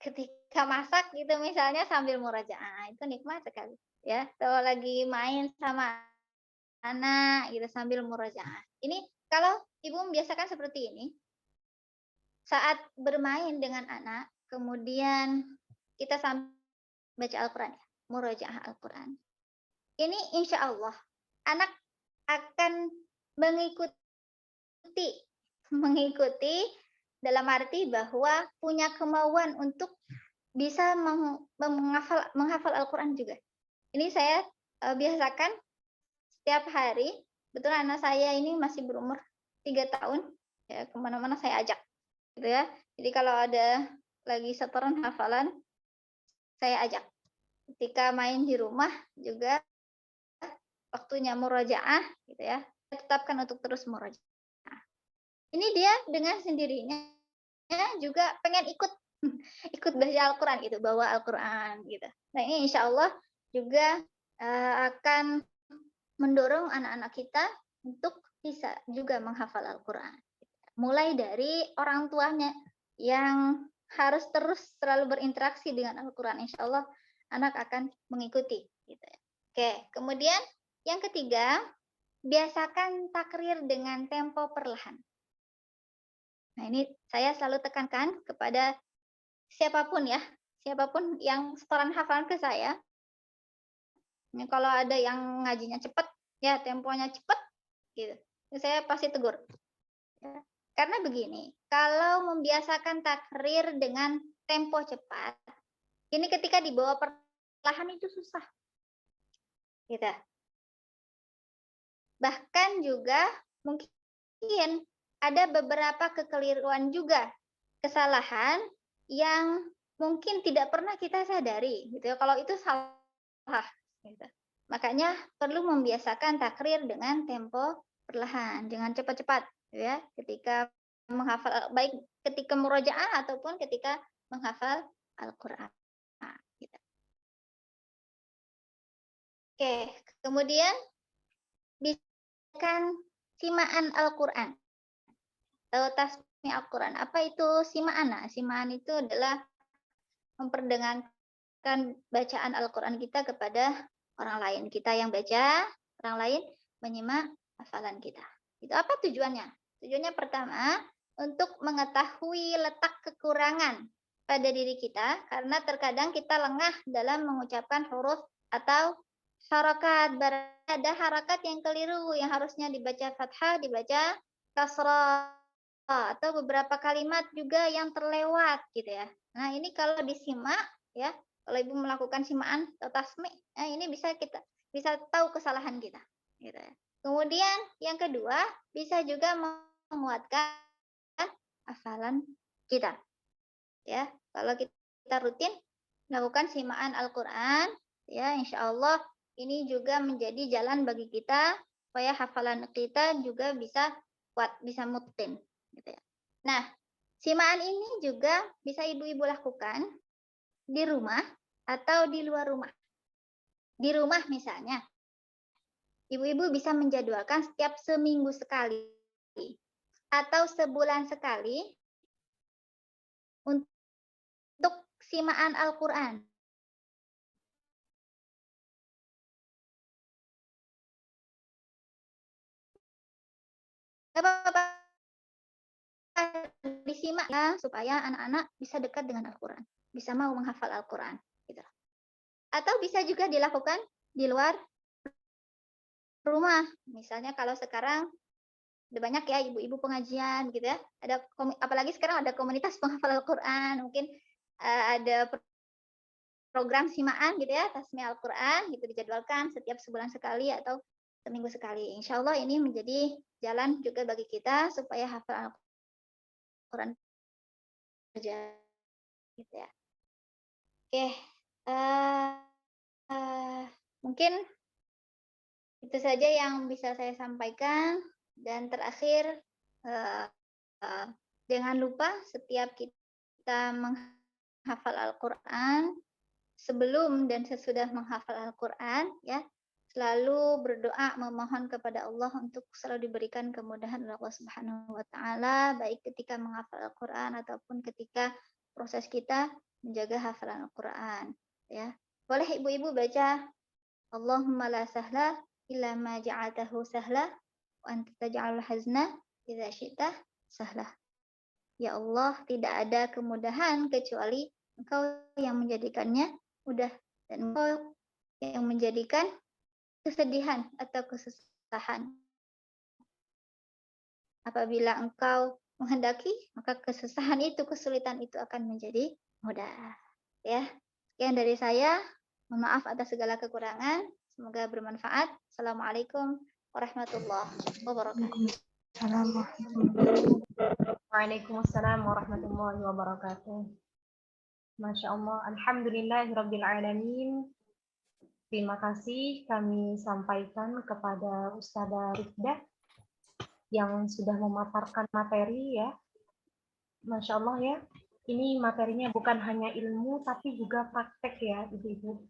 Speaker 3: ketika masak gitu misalnya sambil murojaah. Itu nikmat sekali ya. Kalau lagi main sama anak gitu sambil murojaah. Ini kalau ibu membiasakan seperti ini, saat bermain dengan anak, kemudian kita sambil baca Al-Quran, ya, murojaah Al-Quran. Ini insya Allah anak akan mengikuti dalam arti bahwa punya kemauan untuk bisa menghafal Al-Quran juga. Ini saya biasakan setiap hari. Betul anak saya ini masih berumur 3 tahun, ya kemana-mana saya ajak, gitu ya. Jadi kalau ada lagi setoran hafalan, saya ajak. Ketika main di rumah juga waktunya murojaah, gitu ya. Saya tetapkan untuk terus murojaah. Ini dia dengan sendirinya juga pengen ikut baca Al-Quran gitu, bawa Al-Quran gitu. Nah ini insya Allah juga akan mendorong anak-anak kita untuk bisa juga menghafal Al-Quran. Mulai dari orang tuanya yang harus terus selalu berinteraksi dengan Al-Quran. Insya Allah anak akan mengikuti. Gitu. Oke, kemudian yang ketiga, biasakan takrir dengan tempo perlahan. Nah ini saya selalu tekankan kepada siapapun ya, siapapun yang setoran hafalan ke saya. Ini kalau ada yang ngajinya cepat, ya temponya cepat, gitu. Saya pasti tegur. Ya. Karena begini, kalau membiasakan takrir dengan tempo cepat, Ini ketika dibawa perlahan itu susah. Gitu. Bahkan juga mungkin ada beberapa kekeliruan juga, kesalahan yang mungkin tidak pernah kita sadari, gitu ya. Kalau itu salah, gitu. Makanya perlu membiasakan takrir dengan tempo perlahan, jangan cepat-cepat, gitu ya. Ketika menghafal, baik ketika murojaah ataupun ketika menghafal Al-Quran. Gitu. Oke, kemudian bisakan simaan Al-Quran atau tasmi Al-Quran. Apa itu simaan? Nah, simaan itu adalah memperdengarkan bacaan Al-Quran kita kepada orang lain. Kita yang baca, orang lain menyimak hafalan kita. Itu apa tujuannya? Tujuannya pertama, untuk mengetahui letak kekurangan pada diri kita, karena terkadang kita lengah dalam mengucapkan huruf atau harakat. Ada harakat yang keliru, yang harusnya dibaca fathah, dibaca kasrah, atau beberapa kalimat juga yang terlewat gitu ya. Nah, ini kalau disimak ya, kalau Ibu melakukan simaan atau tasmi, nah ini bisa tahu kesalahan kita gitu ya. Kemudian yang kedua, bisa juga menguatkan hafalan kita. Ya, kalau kita rutin melakukan simaan Al-Qur'an, ya insya Allah ini juga menjadi jalan bagi kita supaya hafalan kita juga bisa kuat, bisa mutqin gitu ya. Nah, simaan ini juga bisa ibu-ibu lakukan di rumah atau di luar rumah. Di rumah misalnya, ibu-ibu bisa menjadwalkan setiap seminggu sekali atau sebulan sekali untuk simaan Al-Quran. Disimak ya, supaya anak-anak bisa dekat dengan Al-Quran, bisa mau menghafal Al-Quran gitu. Atau bisa juga dilakukan di luar rumah. Misalnya kalau sekarang udah banyak ya ibu-ibu pengajian gitu ya. Apalagi sekarang ada komunitas penghafal Al-Quran, mungkin ada program simaan gitu ya, tasmi Al-Quran gitu, dijadwalkan setiap sebulan sekali atau seminggu sekali. Insya Allah ini menjadi jalan juga bagi kita supaya hafal Al-Quran saja gitu ya. Oke, mungkin itu saja yang bisa saya sampaikan. Dan terakhir, jangan lupa setiap kita menghafal Al-Quran, sebelum dan sesudah menghafal Al-Quran, ya, selalu berdoa memohon kepada Allah untuk selalu diberikan kemudahan oleh Allah Subhanahu wa taala, baik ketika menghafal Al-Quran ataupun ketika proses kita menjaga hafalan Al-Quran, ya. Boleh ibu-ibu baca Allahumma la sahla illa ma ja'altahu sahla wa anta taj'alul hazna idza syi'ta sahla. Ya Allah, tidak ada kemudahan kecuali Engkau yang menjadikannya mudah, dan Engkau yang menjadikan kesedihan atau kesusahan. Apabila Engkau menghendaki, maka kesusahan itu, kesulitan itu akan menjadi mudah. Ya, sekian dari saya. Mohon maaf atas segala kekurangan. Semoga bermanfaat. Assalamualaikum warahmatullahi wabarakatuh.
Speaker 1: Waalaikumsalam warahmatullahi wabarakatuh. Masya Allah, alhamdulillahirrabbilalamin. Terima kasih kami sampaikan kepada Ustadzah Rifdah yang sudah memaparkan materi ya. Masya Allah ya, ini materinya bukan hanya ilmu tapi juga praktek ya ibu-ibu.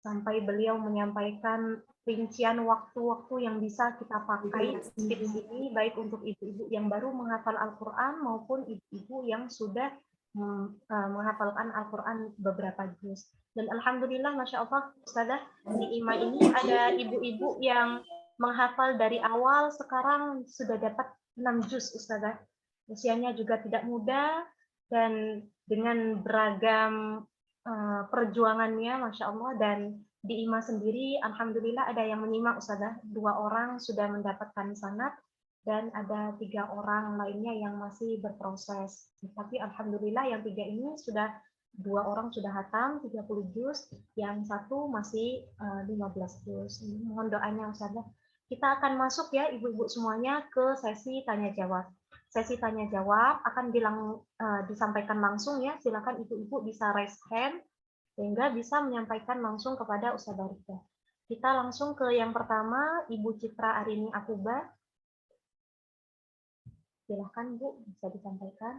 Speaker 1: Sampai beliau menyampaikan rincian waktu-waktu yang bisa kita pakai tips ini, baik untuk ibu-ibu yang baru menghafal Al-Quran maupun ibu-ibu yang sudah menghafalkan Al-Quran beberapa juz. Dan alhamdulillah, Masya Allah, Ustazah, di IMA ini ada ibu-ibu yang menghafal dari awal, sekarang sudah dapat 6 juz, Ustazah. Usianya juga tidak muda, dan dengan beragam perjuangannya, Masya Allah. Dan di IMA sendiri, alhamdulillah ada yang menyimak, Ustazah. 2 orang sudah mendapatkan sanad, dan ada 3 orang lainnya yang masih berproses. Tapi alhamdulillah yang 3 ini sudah 2 orang sudah hatam 30 juz, yang satu masih 15 juz. Mohon doanya Ustazah. Kita akan masuk ya ibu-ibu semuanya ke sesi tanya jawab. Sesi tanya jawab akan disampaikan langsung ya. Silakan ibu-ibu bisa raise hand sehingga bisa menyampaikan langsung kepada Ustazah Rika. Kita langsung ke yang pertama, Ibu Citra Arini Akuba. Silahkan Bu, bisa disampaikan.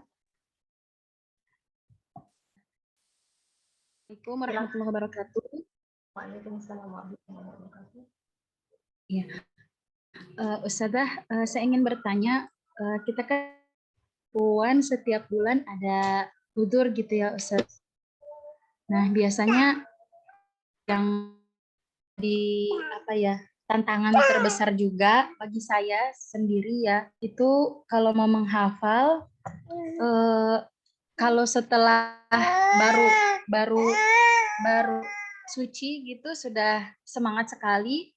Speaker 2: Assalamualaikum warahmatullahi wabarakatuh.
Speaker 1: Waalaikumsalam warahmatullahi wabarakatuh.
Speaker 2: Ya, Ustazah, saya ingin bertanya, kita kan perempuan setiap bulan ada udur gitu ya Ustaz. Nah, biasanya yang tantangan terbesar juga bagi saya sendiri ya, itu kalau mau menghafal, kalau setelah baru suci gitu sudah semangat sekali,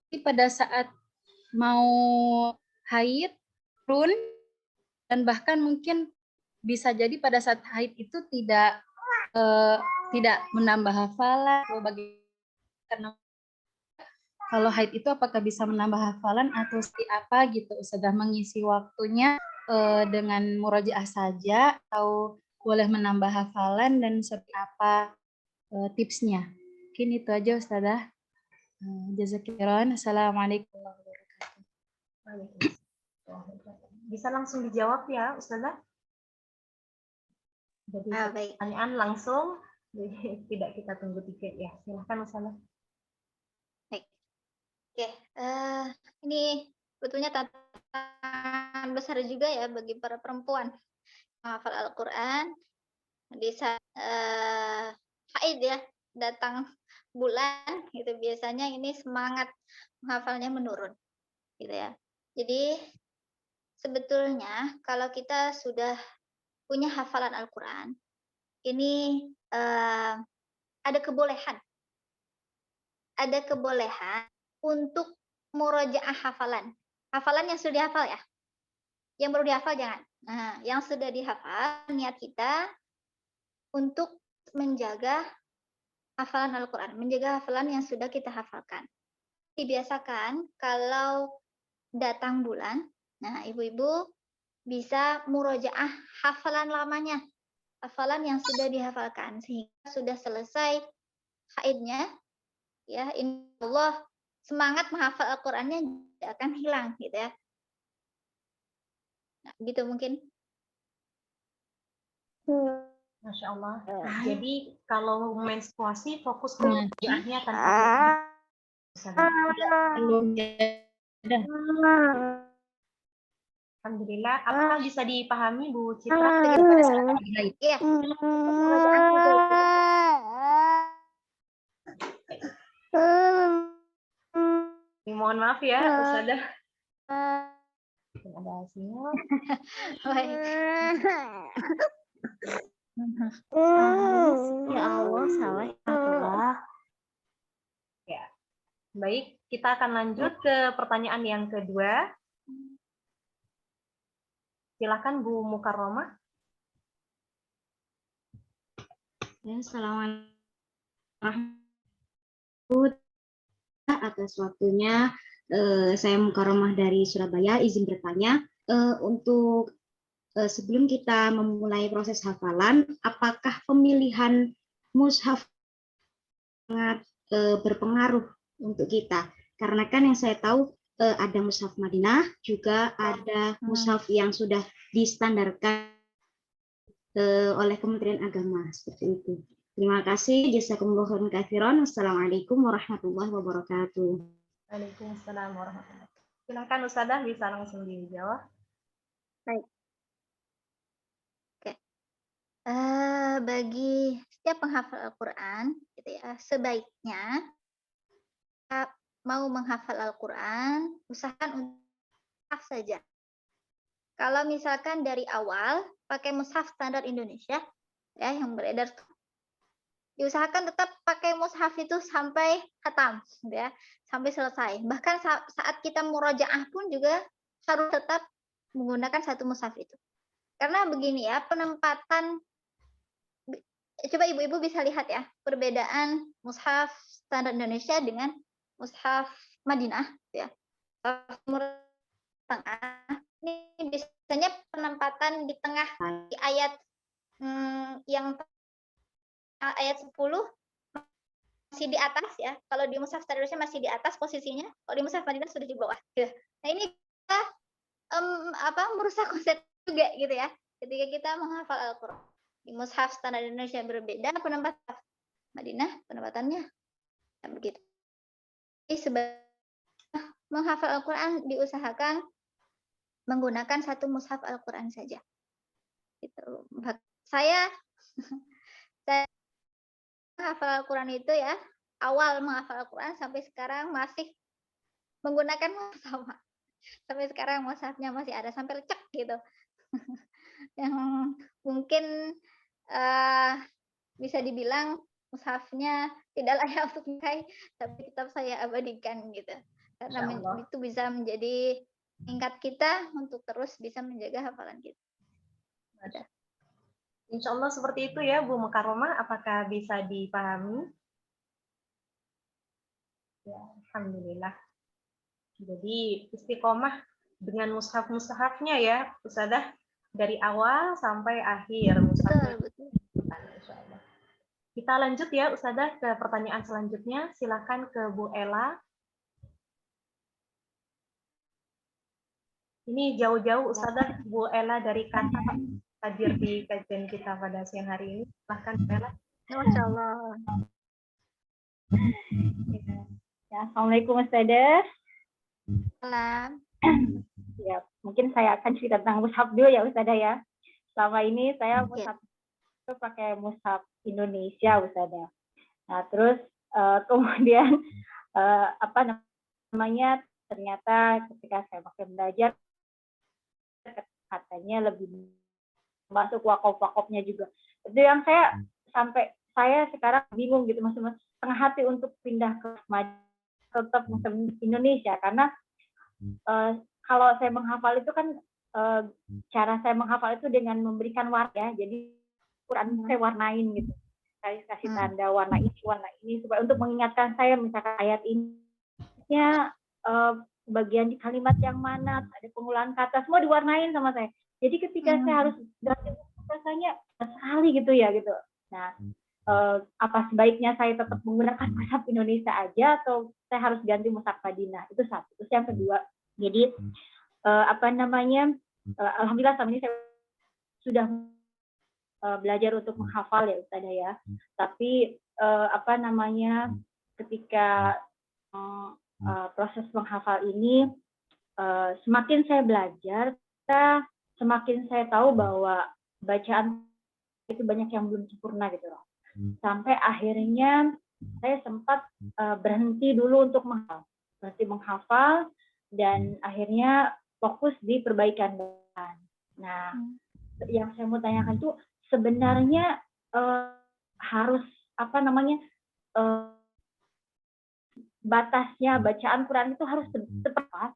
Speaker 2: tapi pada saat mau haid turun, dan bahkan mungkin bisa jadi pada saat haid itu tidak menambah hafalan atau karena kalau haid itu apakah bisa menambah hafalan atau seperti apa gitu, sudah mengisi waktunya dengan murojaah saja atau boleh menambah hafalan dan seperti apa tipsnya. Mungkin itu aja Ustazah. Jazakillah. Assalamualaikum warahmatullahi
Speaker 1: wabarakatuh. Bisa langsung dijawab ya Ustazah? Jadi pertanyaan langsung, jadi tidak kita tunggu tiket ya. Silahkan Ustazah.
Speaker 3: Oke, ini sebetulnya tantangan besar juga ya bagi para perempuan menghafal Al-Quran di saat haid ya, datang bulan gitu, biasanya ini semangat menghafalnya menurun gitu ya. Jadi sebetulnya kalau kita sudah punya hafalan Al-Quran, ini ada kebolehan untuk murojaah hafalan. Hafalan yang sudah dihafal ya. Yang baru dihafal jangan. Nah, yang sudah dihafal, niat kita untuk menjaga hafalan Al-Quran. Menjaga hafalan yang sudah kita hafalkan. Dibiasakan kalau datang bulan, nah ibu-ibu bisa murojaah hafalan lamanya. Hafalan yang sudah dihafalkan. Sehingga sudah selesai haidnya, ya insyaallah semangat menghafal Al-Qur'annya tidak akan hilang gitu ya. Nah, gitu mungkin.
Speaker 1: Masya Allah. Jadi kalau menstruasi fokus ke murojaahnya tanpa Alhamdulillah. Apakah bisa dipahami Bu Citra?
Speaker 3: Iya.
Speaker 1: Mohon maaf ya, Ustazah. Ada sinyal.
Speaker 3: Ya Allah, salah.
Speaker 1: Ya. Baik, kita akan lanjut ke pertanyaan yang kedua. Silakan Bu Mukarromah.
Speaker 4: Ya, assalamualaikum atas waktunya. Saya Mukarromah dari Surabaya, izin bertanya, untuk sebelum kita memulai proses hafalan, apakah pemilihan mushaf sangat berpengaruh untuk kita? Karena kan yang saya tahu ada mushaf Madinah, juga ada mushaf yang sudah distandarkan oleh Kementerian Agama, seperti itu. Terima kasih. Jazakumullahu khairan katsiran. Assalamualaikum warahmatullahi wabarakatuh.
Speaker 1: Waalaikumsalam warahmatullahi wabarakatuh. Silakan Ustazah bisa langsung dijawab.
Speaker 3: Baik. Oke. Bagi setiap penghafal Al-Quran, gitu ya, sebaiknya mau menghafal Al-Quran, usahakan untuk mushaf saja. Kalau misalkan dari awal pakai mushaf standar Indonesia, ya yang beredar, diusahakan tetap pakai mushaf itu sampai khatam, ya, sampai selesai. Bahkan saat kita murojaah pun juga harus tetap menggunakan satu mushaf itu. Karena begini ya, penempatan coba ibu-ibu bisa lihat ya perbedaan mushaf standar Indonesia dengan mushaf Madinah, ya. Mushaf Timur Tengah ini biasanya penempatan di tengah di ayat yang ayat 10 masih di atas ya. Kalau di mushaf standar Indonesia masih di atas posisinya, kalau di mushaf Madinah sudah di bawah. Gitu. Nah ini kita merusak konsep juga gitu ya. Ketika kita menghafal Al-Qur'an. Di mushaf standar Indonesia berbeda, penempatan Madinah penempatannya begitu. Jadi sebenarnya menghafal Al-Qur'an diusahakan menggunakan satu mushaf Al-Qur'an saja. Gitu. Saya menghafal Al-Qur'an itu ya, awal menghafal Al-Qur'an sampai sekarang masih menggunakan mushaf sama. Sampai sekarang mushafnya masih ada sampai lecek gitu. Yang mungkin bisa dibilang mushafnya tidak layak untuk dipakai, tapi tetap saya abadikan gitu. Karena itu bisa menjadi tingkat kita untuk terus bisa menjaga hafalan kita. Ada.
Speaker 1: Insya Allah seperti itu ya Bu Mukarromah, apakah bisa dipahami? Ya, alhamdulillah. Jadi istiqomah dengan mushaf-mushafnya ya, Ustazah, dari awal sampai akhir mushafnya.
Speaker 3: Betul.
Speaker 1: Kita lanjut ya Ustazah ke pertanyaan selanjutnya. Silakan ke Bu Ella. Ini jauh-jauh Ustazah, Bu Ella dari Qatar hadir di kajian kita pada siang hari ini. Silakan Bu Ella.
Speaker 3: Masya Allah.
Speaker 5: Ya, Assalamualaikum Ustazah.
Speaker 3: Salam.
Speaker 5: Ya, mungkin saya akan cerita tentang mushaf dulu ya Ustazah ya. Selama ini saya mushaf itu pakai mushaf Indonesia Ustazah. Nah, terus kemudian apa namanya, ternyata ketika saya makin belajar katanya lebih masuk wakaf-wakafnya juga. Itu yang saya sekarang bingung gitu, masih setengah hati untuk pindah ke tetap mushaf Indonesia karena kalau saya menghafal itu kan cara saya menghafal itu dengan memberikan warna ya. Jadi Quran saya warnain gitu. Saya kasih tanda warna ini supaya untuk mengingatkan saya misalkan ayat ini bagian di kalimat yang mana, ada pengulangan kata, semua diwarnain sama saya. Jadi ketika saya harus ganti rasanya sekali gitu ya gitu. Nah, apa sebaiknya saya tetap menggunakan mushaf Indonesia aja atau saya harus ganti mushaf Madinah? Itu satu. Terus yang kedua, jadi alhamdulillah selama ini saya sudah belajar untuk menghafal ya Ustazah ya. Tapi ketika proses menghafal ini semakin saya belajar, semakin saya tahu bahwa bacaan itu banyak yang belum sempurna gitu loh. Sampai akhirnya saya sempat berhenti dulu untuk menghafal dan akhirnya fokus di perbaikan bacaan. Nah, yang saya mau tanyakan tuh sebenarnya harus batasnya bacaan Quran itu harus tepat,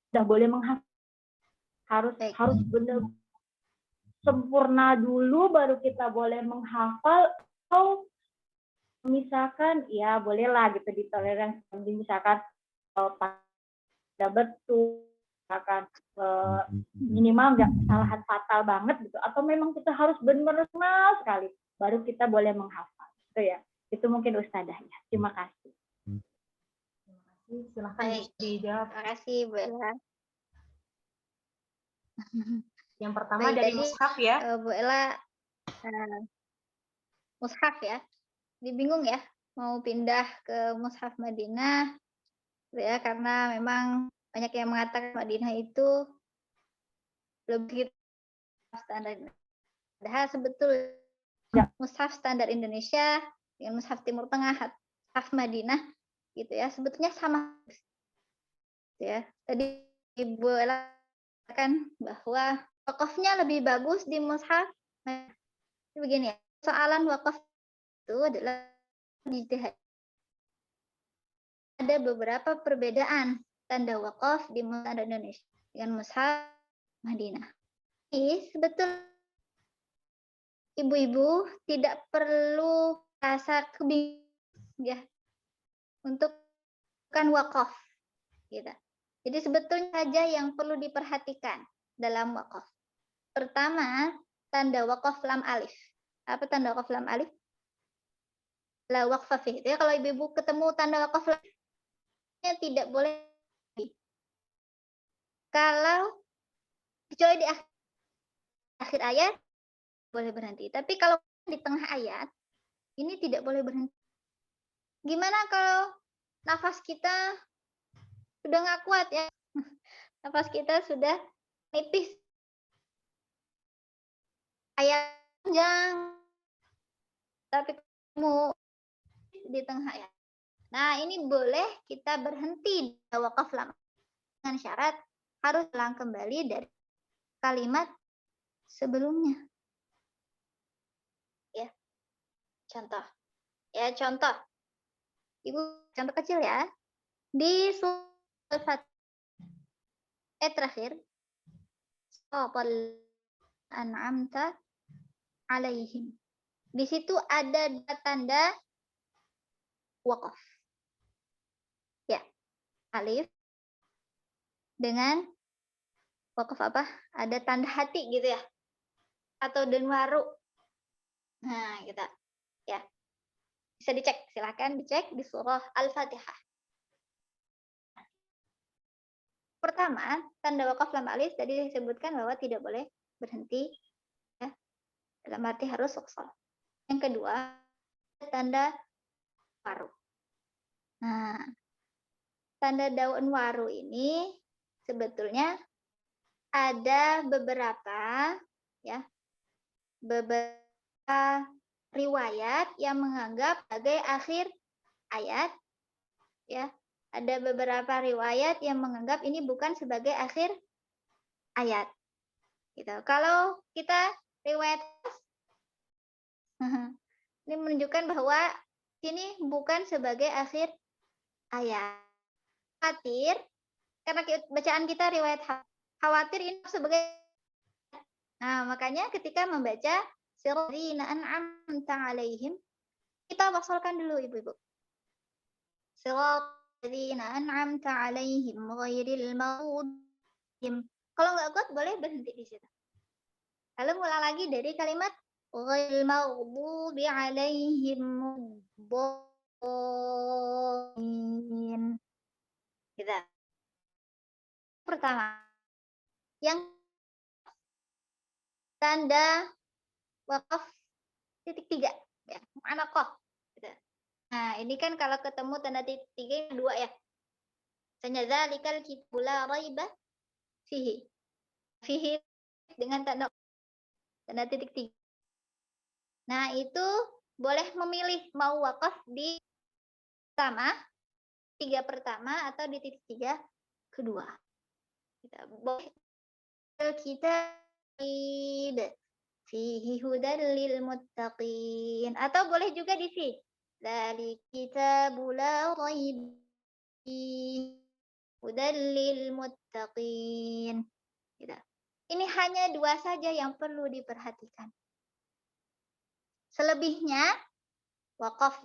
Speaker 5: sudah boleh menghafal, harus benar sempurna dulu baru kita boleh menghafal, atau misalkan ya bolehlah gitu ditoleransi, misalkan pada betul, misalkan minimal nggak kesalahan fatal banget gitu, atau memang kita harus benar-benar sekali baru kita boleh menghafal gitu ya. Itu mungkin Ustazahnya. Terima kasih.
Speaker 1: Silahkan dijawab.
Speaker 3: Terima kasih Bu Ella.
Speaker 1: Yang pertama dari mushaf ya.
Speaker 3: Bu Ella, mushaf ya. Dibingung ya mau pindah ke mushaf Madinah ya, karena memang banyak yang mengatakan Madinah itu lebih standar. Padahal sebetulnya mushaf standar Indonesia dengan mushaf Timur Tengah, mushaf Madinah gitu ya, sebetulnya sama ya. Tadi Ibu Ella katakan bahwa wakafnya lebih bagus di mushaf. Nah, begini ya, soalan wakaf itu adalah ijtihad. Ada beberapa perbedaan tanda wakaf di mushaf Indonesia dengan mushaf Madinah. Ini sebetulnya ibu-ibu tidak perlu rasa kebingungan ya untuk kan wakaf gitu. Jadi sebetulnya saja yang perlu diperhatikan dalam wakaf. Pertama, tanda wakaf lam alif. Apa tanda wakaf lam alif? La waqfa fi. Jadi kalau ibu-ibu ketemu tanda wakaf lam tidak boleh. Kalau kecuali di akhir ayat boleh berhenti. Tapi kalau di tengah ayat ini tidak boleh berhenti. Gimana kalau nafas kita sudah nggak kuat ya? Nafas kita sudah nipis. Ayat panjang. Tapi kamu di tengah ayat. Nah, ini boleh kita berhenti di wakaf lam dengan syarat harus ulang kembali dari kalimat sebelumnya. Ya. Contoh. Ya, contoh. Ibu, contoh kecil ya. Di surat terakhir. Suratul an'amta alaihim. Di situ ada tanda wakaf. Ya. Alif dengan wakaf apa? Ada tanda hati gitu ya. Atau denwaru. Nah, kita ya. Bisa dicek, silakan dicek di surah Al-Fatihah. Pertama, tanda wakaf lam alif tadi disebutkan bahwa tidak boleh berhenti ya. Dalam arti harus waksal. Yang kedua, tanda waru. Nah, tanda daun waru ini sebetulnya ada beberapa ya. Beberapa riwayat yang menganggap sebagai akhir ayat ya. Ada beberapa riwayat yang menganggap ini bukan sebagai akhir ayat. Gitu. Kalau kita riwayat ini menunjukkan bahwa ini bukan sebagai akhir ayat. Khawatir karena bacaan kita riwayat khawatir ini sebagai. Nah, makanya ketika membaca sirrina an'amta alaihim kita wasalkan dulu ibu-ibu. Sirrina an'amta alaihim ghairil maghdubi. Kalau nggak kuat boleh berhenti di situ. Lalu mulai lagi dari kalimat ghairil maghdubi alaihim gitu. Pertama, yang tanda wakaf titik 3 ya, anakoh. Gitu. Nah, ini kan kalau ketemu tanda titik 3 yang 2 ya. Misalnya zalikal kitabu la raiba fihi. Fihi dengan tanda titik 3. Nah, itu boleh memilih mau wakaf di pertama, 3 pertama atau di titik 3 kedua. Kita boleh kita fihi hudal lil muttaqin atau boleh juga di fi dzalik kitabul la raib hudal lil muttaqin. Gitu. Ini hanya 2 saja yang perlu diperhatikan. Selebihnya wakaf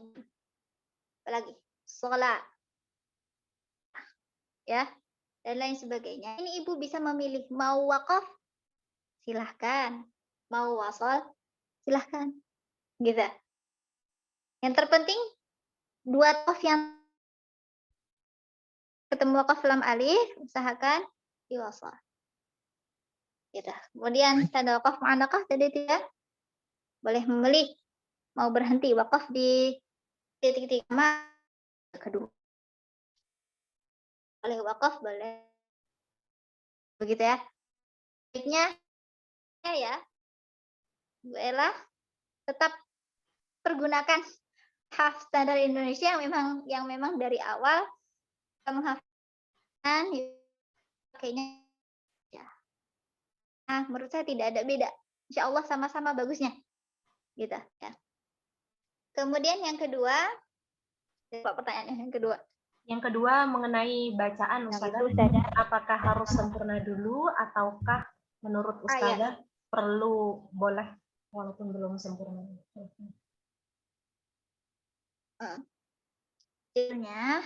Speaker 3: apalagi sholat ya dan lain sebagainya. Ini ibu bisa memilih mau wakaf silahkan, mau wasal silahkan, gitu. Yang terpenting 2 wakaf yang ketemu wakaf lam alif usahakan diwasal. Gitu. Kemudian tanda wakaf mu'anaqah tadi tidak boleh memilih mau berhenti wakaf di titik kedua. Boleh wakaf, boleh begitu ya. Baiknya ya, Bu Ella tetap pergunakan hafal standar Indonesia yang memang dari awal kita menghafalkan pakainya ya. Nah, menurut saya tidak ada beda. Insya Allah sama-sama bagusnya. Gitu ya. Kemudian yang kedua, pertanyaan yang kedua.
Speaker 1: Yang kedua mengenai bacaan Ustazah, apakah harus sempurna dulu ataukah menurut Ustazah perlu boleh walaupun belum sempurna.
Speaker 3: Sebenarnya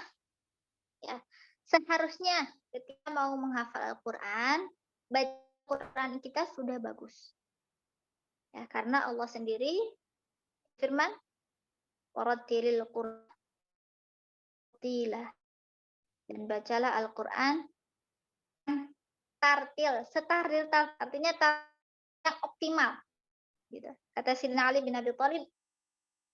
Speaker 3: ya, seharusnya ketika mau menghafal Al-Quran, baca Al-Quran kita sudah bagus. Ya, karena Allah sendiri firman, "Warattilil Qur'an tartila." Dan bacalah Al-Quran tartil, setartil, artinya yang optimal. Gitu. Kata Sayyidina Ali bin Abi Thalib,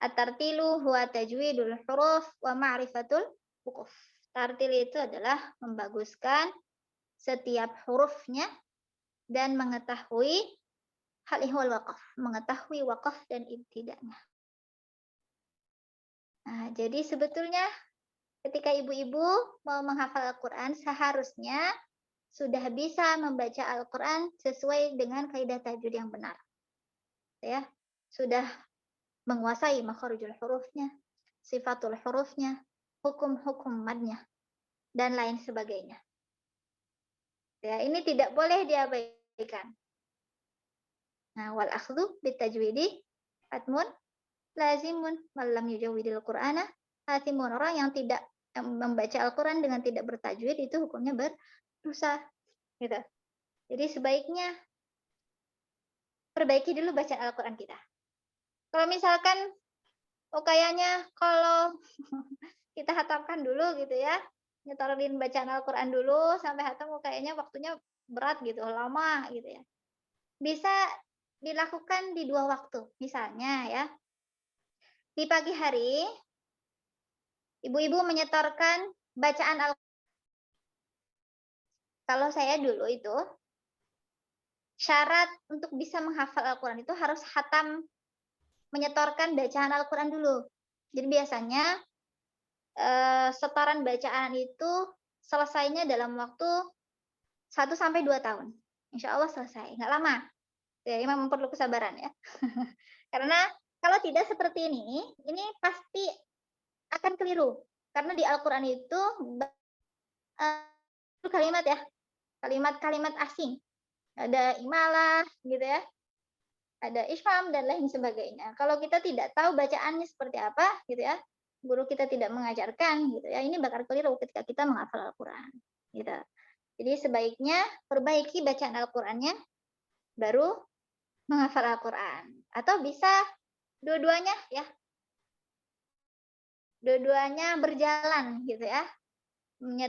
Speaker 3: at-tartilu huwa tajwidul huruf wa ma'rifatul wuquf. Tartil itu adalah membaguskan setiap hurufnya dan mengetahui hal ihwal waqaf, mengetahui waqaf dan ibtida'nya. Nah, jadi sebetulnya ketika ibu-ibu mau menghafal Al-Quran, seharusnya sudah bisa membaca Al-Quran sesuai dengan kaidah tajwid yang benar. Ya, sudah menguasai makharijul hurufnya, sifatul hurufnya, hukum-hukum madnya, dan lain sebagainya. Ya, ini tidak boleh diabaikan. Nah, wal akhdhu bitajwidi atmun lazimun malam yujawidil Qur'ana athimun. Orang yang tidak membaca Al-Quran dengan tidak bertajwid itu hukumnya berdosa. Gitu. Jadi sebaiknya perbaiki dulu bacaan Al-Quran kita. Kalau misalkan kayaknya kalau kita hatamkan dulu gitu ya, nyetorin bacaan Al-Quran dulu sampai hatam kayaknya waktunya berat gitu, lama gitu ya. Bisa dilakukan di 2 waktu. Misalnya ya, di pagi hari ibu-ibu menyetorkan bacaan Al-Quran. Kalau saya dulu itu syarat untuk bisa menghafal Al-Quran itu harus hatam menyetorkan bacaan Al-Quran dulu. Jadi biasanya setoran bacaan itu selesainya dalam waktu 1 sampai 2 tahun. Insya Allah selesai, nggak lama. Ya, memang perlu kesabaran ya. Karena kalau tidak seperti ini pasti akan keliru. Karena di Al-Quran itu kalimat ya, kalimat-kalimat asing. Ada imalah gitu ya, ada isfam dan lain sebagainya. Kalau kita tidak tahu bacaannya seperti apa gitu ya, guru kita tidak mengajarkan gitu ya, ini bakal keliru ketika kita menghafal Al-Quran gitu. Jadi sebaiknya perbaiki bacaan Al-Qurannya baru menghafal Al-Quran, atau bisa dua-duanya ya, dua-duanya berjalan gitu ya,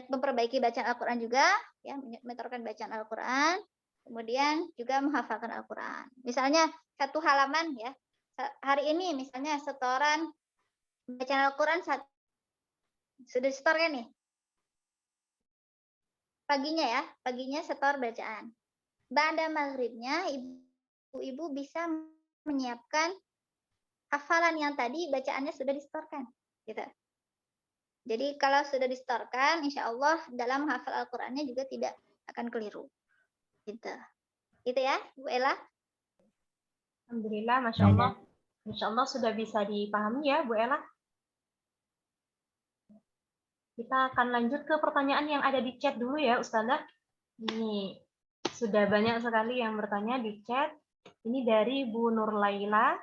Speaker 3: memperbaiki bacaan Al-Quran juga ya, menyetorkan bacaan Al-Quran, kemudian juga menghafalkan Al-Quran. Misalnya satu halaman ya, hari ini misalnya setoran bacaan Al-Quran sudah disetorkan nih, paginya ya, paginya setor bacaan. Ba'da maghribnya ibu-ibu bisa menyiapkan hafalan yang tadi bacaannya sudah disetorkan gitu. Jadi kalau sudah disetorkan, insya Allah dalam hafal Al-Qurannya juga tidak akan keliru. Gitu. Gitu ya, Bu Ella.
Speaker 1: Alhamdulillah, Masya Allah. Insya Allah sudah bisa dipahami ya, Bu Ella. Kita akan lanjut ke pertanyaan yang ada di chat dulu ya, Ustazah. Ini sudah banyak sekali yang bertanya di chat. Ini dari Bu Nur Laila.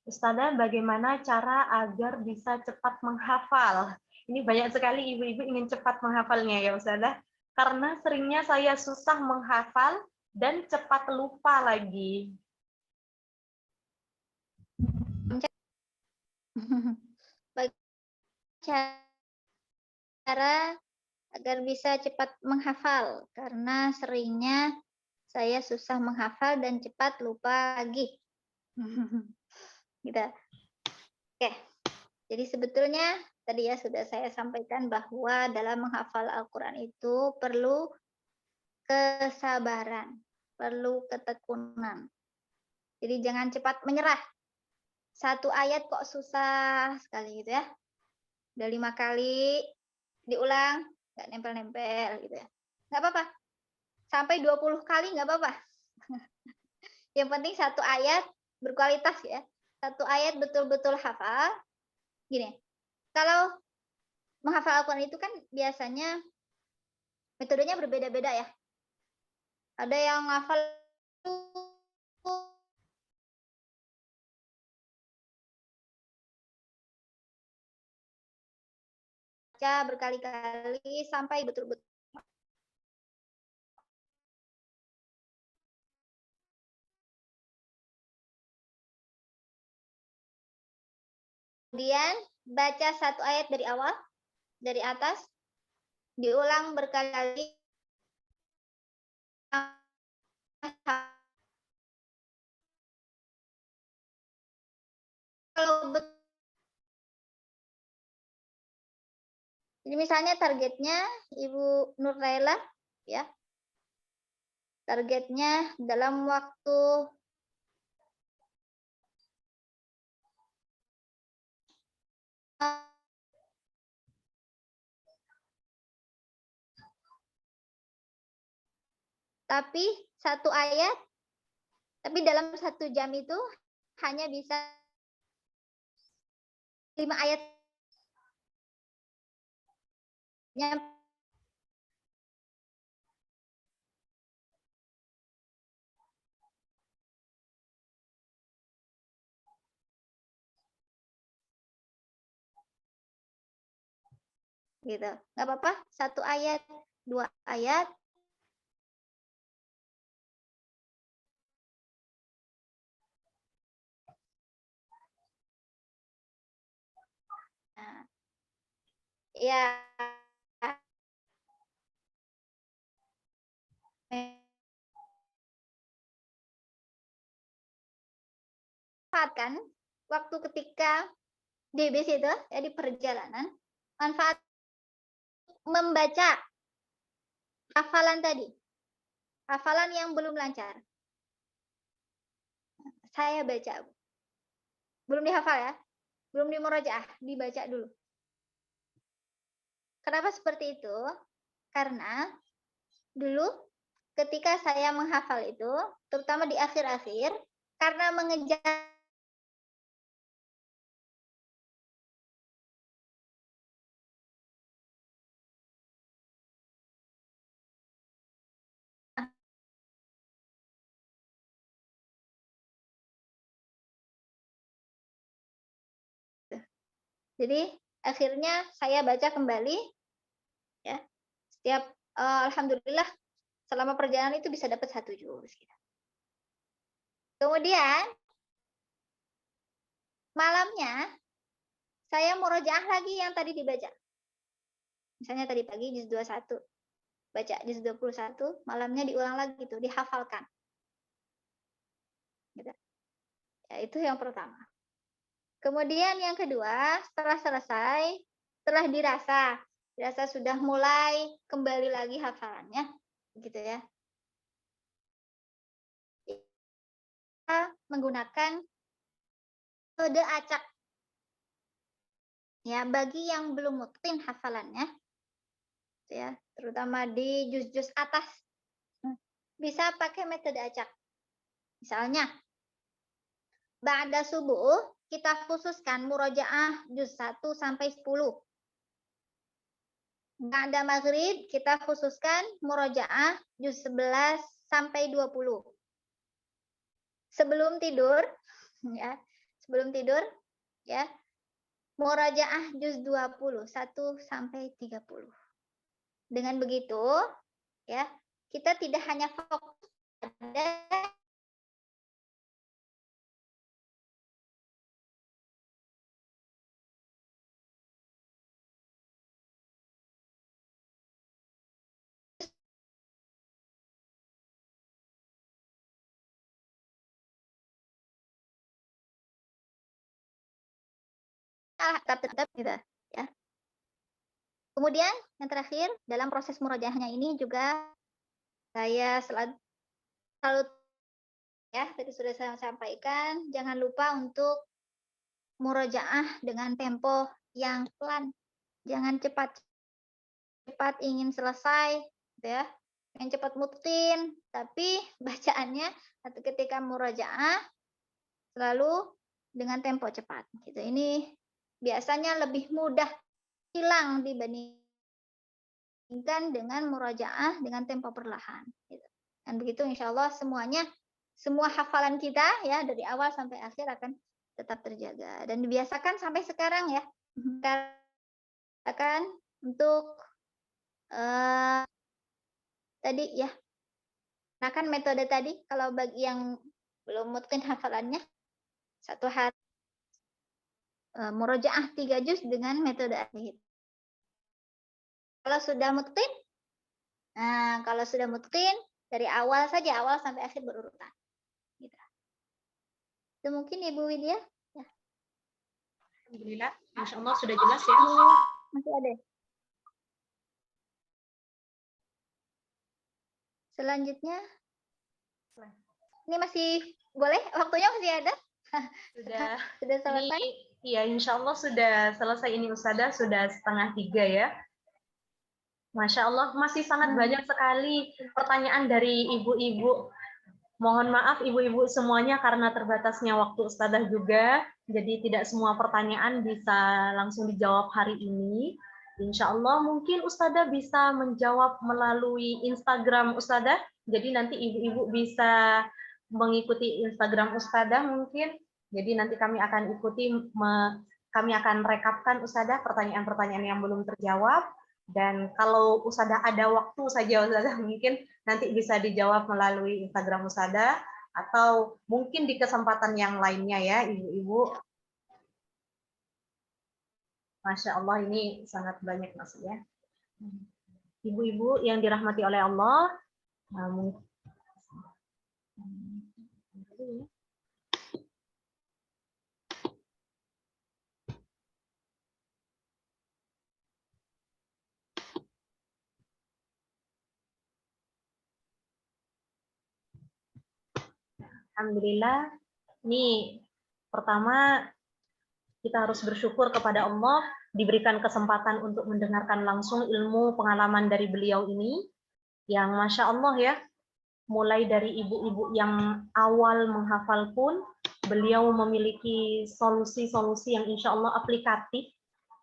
Speaker 1: Ustazah, bagaimana cara agar bisa cepat menghafal? Ini banyak sekali ibu-ibu ingin cepat menghafalnya ya Ustazah. Karena seringnya saya susah menghafal dan cepat lupa lagi.
Speaker 3: Cara agar bisa cepat menghafal, karena seringnya saya susah menghafal dan cepat lupa lagi. Gitu. Oke. Jadi sebetulnya tadi ya sudah saya sampaikan bahwa dalam menghafal Al-Quran itu perlu kesabaran, perlu ketekunan. Jadi jangan cepat menyerah. Satu ayat kok susah sekali gitu ya. Udah 5 kali diulang, nggak nempel-nempel gitu ya. Nggak apa-apa. Sampai 20 kali nggak apa-apa. Yang penting satu ayat berkualitas ya. Satu ayat betul-betul hafal. Gini, kalau menghafal Al-Quran itu kan biasanya metodenya berbeda-beda ya. Ada yang hafal baca berkali-kali sampai betul-betul. Kemudian baca satu ayat dari awal, dari atas, diulang berkali-kali. Kalau jadi misalnya targetnya Ibu Nur Laila, ya, targetnya dalam waktu tapi satu ayat, tapi dalam 1 jam itu hanya bisa 5 ayat. Gitu, nggak apa-apa, 1 ayat, 2 ayat. Nah, ya, manfaatkan waktu ketika di bis itu, ya, di perjalanan, manfaat membaca hafalan tadi, hafalan yang belum lancar. Saya baca, belum dihafal ya, belum dimurojaah, dibaca dulu. Kenapa seperti itu? Karena dulu ketika saya menghafal itu, terutama di akhir-akhir, karena mengejar jadi akhirnya saya baca kembali, ya, setiap alhamdulillah selama perjalanan itu bisa dapat 1 juz. Gitu. Kemudian malamnya saya murojaah lagi yang tadi dibaca. Misalnya tadi pagi juz 21, baca juz 21, malamnya diulang lagi gitu, dihafalkan. Gitu. Ya, itu yang pertama. Kemudian yang kedua, setelah selesai, setelah dirasa sudah mulai kembali lagi hafalannya, gitu ya. Kita menggunakan metode acak. Ya, bagi yang belum mutqin hafalannya, ya, terutama di juz-juz atas, bisa pakai metode acak. Misalnya, ba'da subuh kita khususkan murojaah juz 1 sampai 10. Ba'da maghrib kita khususkan murojaah juz 11 sampai 20. Sebelum tidur, ya, sebelum tidur, ya, murojaah juz 20 1 sampai 30. Dengan begitu, ya, kita tidak hanya fokus pada tetap gitu, ya. Kemudian yang terakhir dalam proses murojaahnya ini juga saya selalu ya, tadi sudah saya sampaikan, jangan lupa untuk murojaah dengan tempo yang pelan. Jangan cepat ingin selesai, gitu ya. Yang cepat mutqin, tapi bacaannya atau ketika murojaah selalu dengan tempo cepat. Gitu. Ini biasanya lebih mudah hilang dibandingkan dengan murojaah dengan tempo perlahan. Gitu. Dan begitu insya Allah semuanya, semua hafalan kita ya dari awal sampai akhir akan tetap terjaga. Dan dibiasakan sampai sekarang ya. Akan untuk tadi ya, nah kan metode tadi kalau bagi yang belum mungkin hafalannya satu hari murojaah 3 juz dengan metode ahli. Kalau sudah mutqin, nah kalau sudah mutqin dari awal saja, awal sampai akhir berurutan. Gitu. Itu mungkin Ibu Widya. Ya.
Speaker 1: Alhamdulillah, Masya Allah sudah jelas ya.
Speaker 3: Masih ada. Selanjutnya, ini masih boleh? Waktunya masih ada? Sudah selesai?
Speaker 1: Ini, ya insya Allah sudah selesai ini Ustazah, sudah 2:30 ya. Masya Allah, masih sangat banyak sekali pertanyaan dari ibu-ibu. Mohon maaf ibu-ibu semuanya karena terbatasnya waktu Ustazah juga, jadi tidak semua pertanyaan bisa langsung dijawab hari ini. Insya Allah mungkin Ustazah bisa menjawab melalui Instagram Ustazah, jadi nanti ibu-ibu bisa mengikuti Instagram Ustazah mungkin. Jadi nanti kami akan ikuti, kami akan rekapkan Ustazah pertanyaan-pertanyaan yang belum terjawab. Dan kalau Ustazah ada waktu saja Ustazah mungkin nanti bisa dijawab melalui Instagram Ustazah atau mungkin di kesempatan yang lainnya ya ibu-ibu. Masya Allah ini sangat banyak masih ya. Ibu-ibu yang dirahmati oleh Allah. Alhamdulillah, ini pertama kita harus bersyukur kepada Allah diberikan kesempatan untuk mendengarkan langsung ilmu pengalaman dari beliau ini, yang Masya Allah ya, mulai dari ibu-ibu yang awal menghafal pun, beliau memiliki solusi-solusi yang insya Allah aplikatif,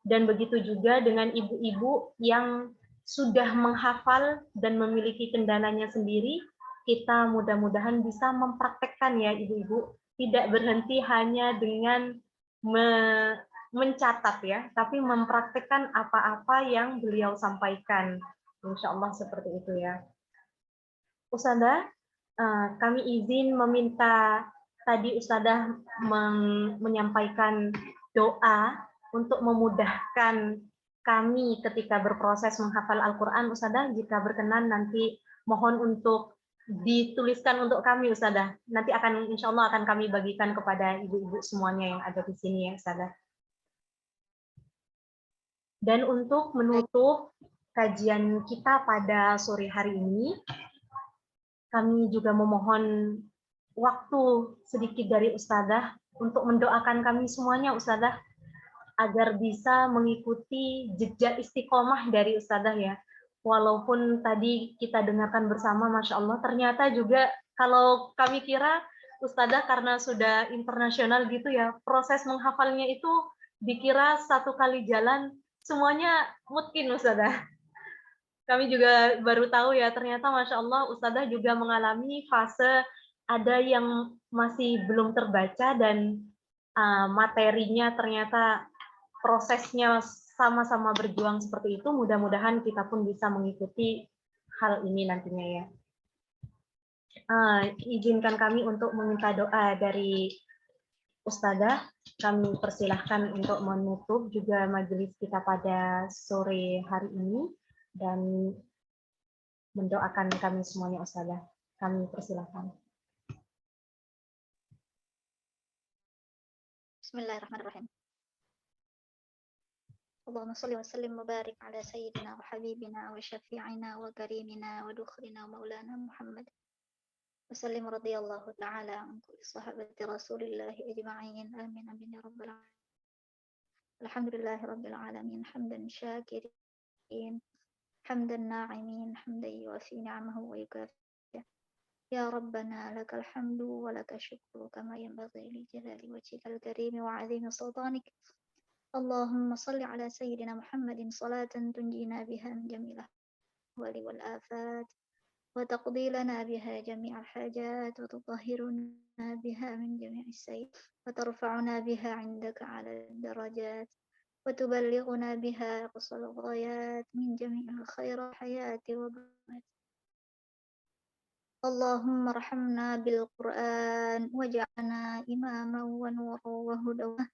Speaker 1: dan begitu juga dengan ibu-ibu yang sudah menghafal dan memiliki kendalanya sendiri, kita mudah-mudahan bisa mempraktekkan ya ibu-ibu, tidak berhenti hanya dengan mencatat ya, tapi mempraktekkan apa-apa yang beliau sampaikan. Insya Allah seperti itu ya. Ustazah, kami izin meminta tadi Ustazah menyampaikan doa untuk memudahkan kami ketika berproses menghafal Al-Quran. Ustazah, jika berkenan nanti mohon untuk dituliskan untuk kami Ustazah. Nanti akan insya Allah akan kami bagikan kepada ibu-ibu semuanya yang ada di sini ya Ustazah. Dan untuk menutup kajian kita pada sore hari ini, kami juga memohon waktu sedikit dari Ustazah untuk mendoakan kami semuanya Ustazah agar bisa mengikuti jejak istiqomah dari Ustazah ya. Walaupun tadi kita dengarkan bersama, Masya Allah, ternyata juga kalau kami kira Ustazah karena sudah internasional gitu ya, proses menghafalnya itu dikira satu kali jalan, semuanya mungkin Ustazah. Kami juga baru tahu ya, ternyata Masya Allah Ustazah juga mengalami fase ada yang masih belum terbaca dan materinya ternyata prosesnya sama-sama berjuang seperti itu. Mudah-mudahan kita pun bisa mengikuti hal ini nantinya ya. Izinkan kami untuk meminta doa dari Ustazah. Kami persilahkan untuk menutup juga majelis kita pada sore hari ini dan mendoakan kami semuanya Ustazah. Kami persilahkan.
Speaker 3: Bismillahirrahmanirrahim. Allahumma salli wa sallim wa barik ala sayyidina wa habibina wa syafi'ina wa karimina wa dukhrina wa maulana Muhammad. Wa sallim radiyallahu ta'ala an kulli sahabati Rasulillahi ajma'in. Amin amin ya rabbal alamin. Alhamdulillahi rabbil alamin. Hamdan syakirin. Hamdan na'imin. Hamdan yuwafi ni'amahu wa yukafi. Ya Rabbana lakal hamdu wa laka syukru kama yanbaghi li jalali wajhikal karim wa 'azimi sultanik. Allahumma salli ala sayyidina Muhammadin salatan tunjina biha min jami'il ahwali wal afat wa taqdi lana biha jami'al hajat wa tutahhiruna biha min jami'is sayyi'at wa tarfa'una biha 'indaka 'ala darajat وتبلغنا بها أقصى الغايات من جميع الخير الحياة وبركاته. اللهم ارحمنا بالقرآن واجعلنا إماما ونورا وهدى.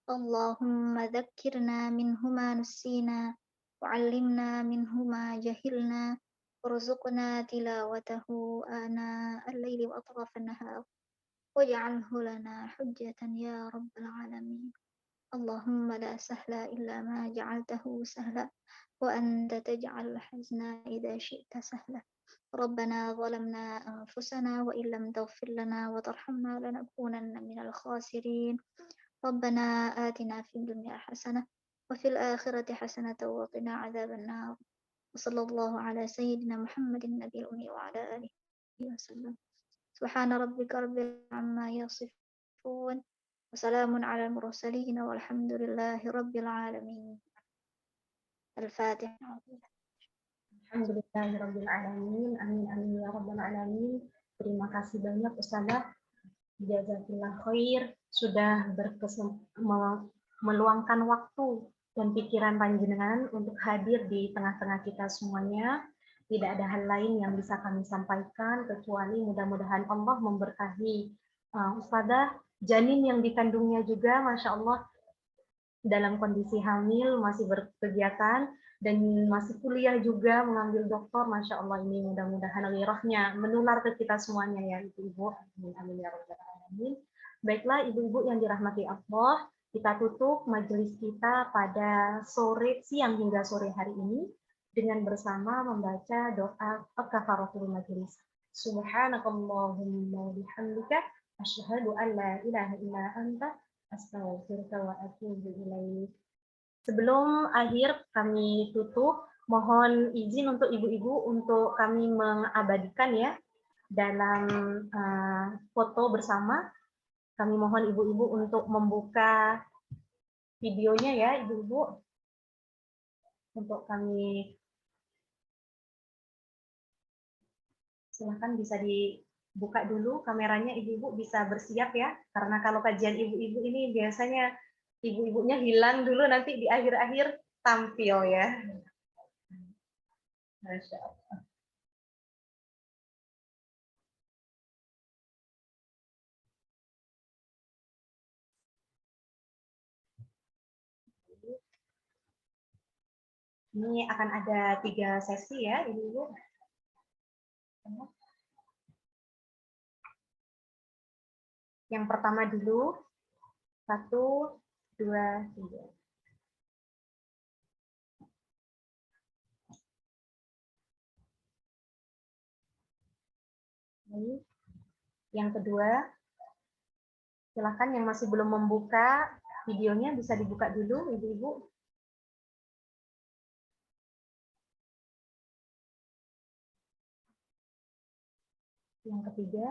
Speaker 3: اللهم ذكرنا منه ما نسينا وعلمنا منه ما جهلنا وارزقنا تلاوته آناء الليل وأطراف النهار واجعله لنا حجة يا رب العالمين. اللهم لا سهل إلا ما جعلته سهلا وأنت تجعل الحزن إذا شئت سهلا. ربنا ظلمنا أنفسنا وإن لم تغفر لنا وترحمنا لنكونن من الخاسرين. ربنا آتنا في الدنيا حسنة وفي الآخرة حسنة وقنا عذاب النار. وصلى الله على سيدنا محمد النبي الأمي وعلى آله وسلم. سبحان ربك رب العزة عما يصفون وسلام على المرسلين والحمد لله رب العالمين. الفاتحة.
Speaker 1: Alhamdulillahirrabbilalamin. Amin amin ya rabbal alamin. Terima kasih banyak Ustazah. Jazakillah khair sudah meluangkan waktu dan pikiran panjenengan untuk hadir di tengah-tengah kita semuanya. Tidak ada hal lain yang bisa kami sampaikan kecuali mudah-mudahan Allah memberkahi Ustazah, janin yang dikandungnya juga, Masya Allah, dalam kondisi hamil, masih berkegiatan, dan masih kuliah juga, mengambil doktor. Masya Allah, ini mudah-mudahan wirahnya menular ke kita semuanya ya Ibu-Ibu. Amin, amin ya rabbal alamin. Baiklah Ibu-Ibu yang dirahmati Allah, kita tutup majelis kita pada siang hingga sore hari ini dengan bersama membaca doa kafaratul majelis. Subhanakallahumma bihamdika asyhadu an la ilaha illa anta astaghfiruka wa atubu ilaik. Sebelum akhir kami tutup, mohon izin untuk ibu-ibu untuk kami mengabadikan ya dalam foto bersama. Kami mohon ibu-ibu untuk membuka videonya ya ibu-ibu. Untuk kami silahkan bisa dibuka dulu kameranya, ibu-ibu bisa bersiap ya, karena kalau kajian ibu-ibu ini biasanya ibu-ibunya hilang dulu, nanti di akhir-akhir tampil ya. Masya Allah. Ini akan ada 3 sesi ya ibu-ibu. Yang pertama dulu, 1, 2, 3. Yang kedua, silakan yang masih belum membuka videonya bisa dibuka dulu ibu-ibu. Yang ketiga,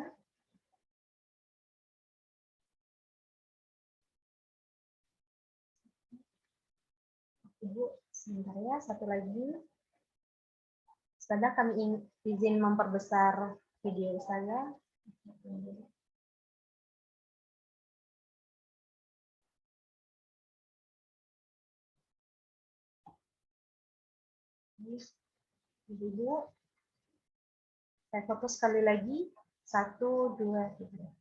Speaker 1: Ibu, sebentar ya, satu lagi. Ustazah, kami izin memperbesar video saya. Ibu, saya fokus sekali lagi. 1, 2, 3.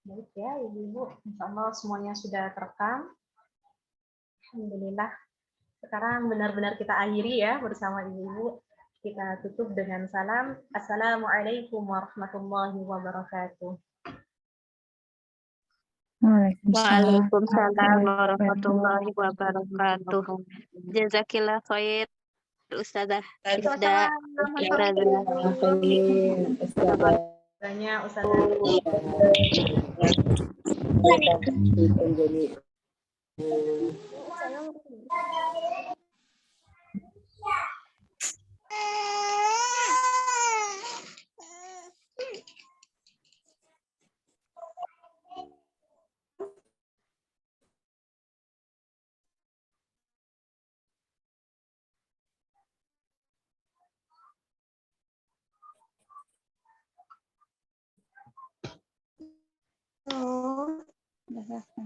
Speaker 1: Baik ya, ibu-ibu. Insya Allah semuanya sudah terekam. Alhamdulillah. Sekarang benar-benar kita akhiri ya bersama ibu-ibu. Kita tutup dengan salam. Assalamualaikum warahmatullahi wabarakatuh.
Speaker 6: Waalaikumsalam warahmatullahi wabarakatuh. Jazakillah khair Ustazah Ifda.
Speaker 1: Banyak
Speaker 2: Udah selesai.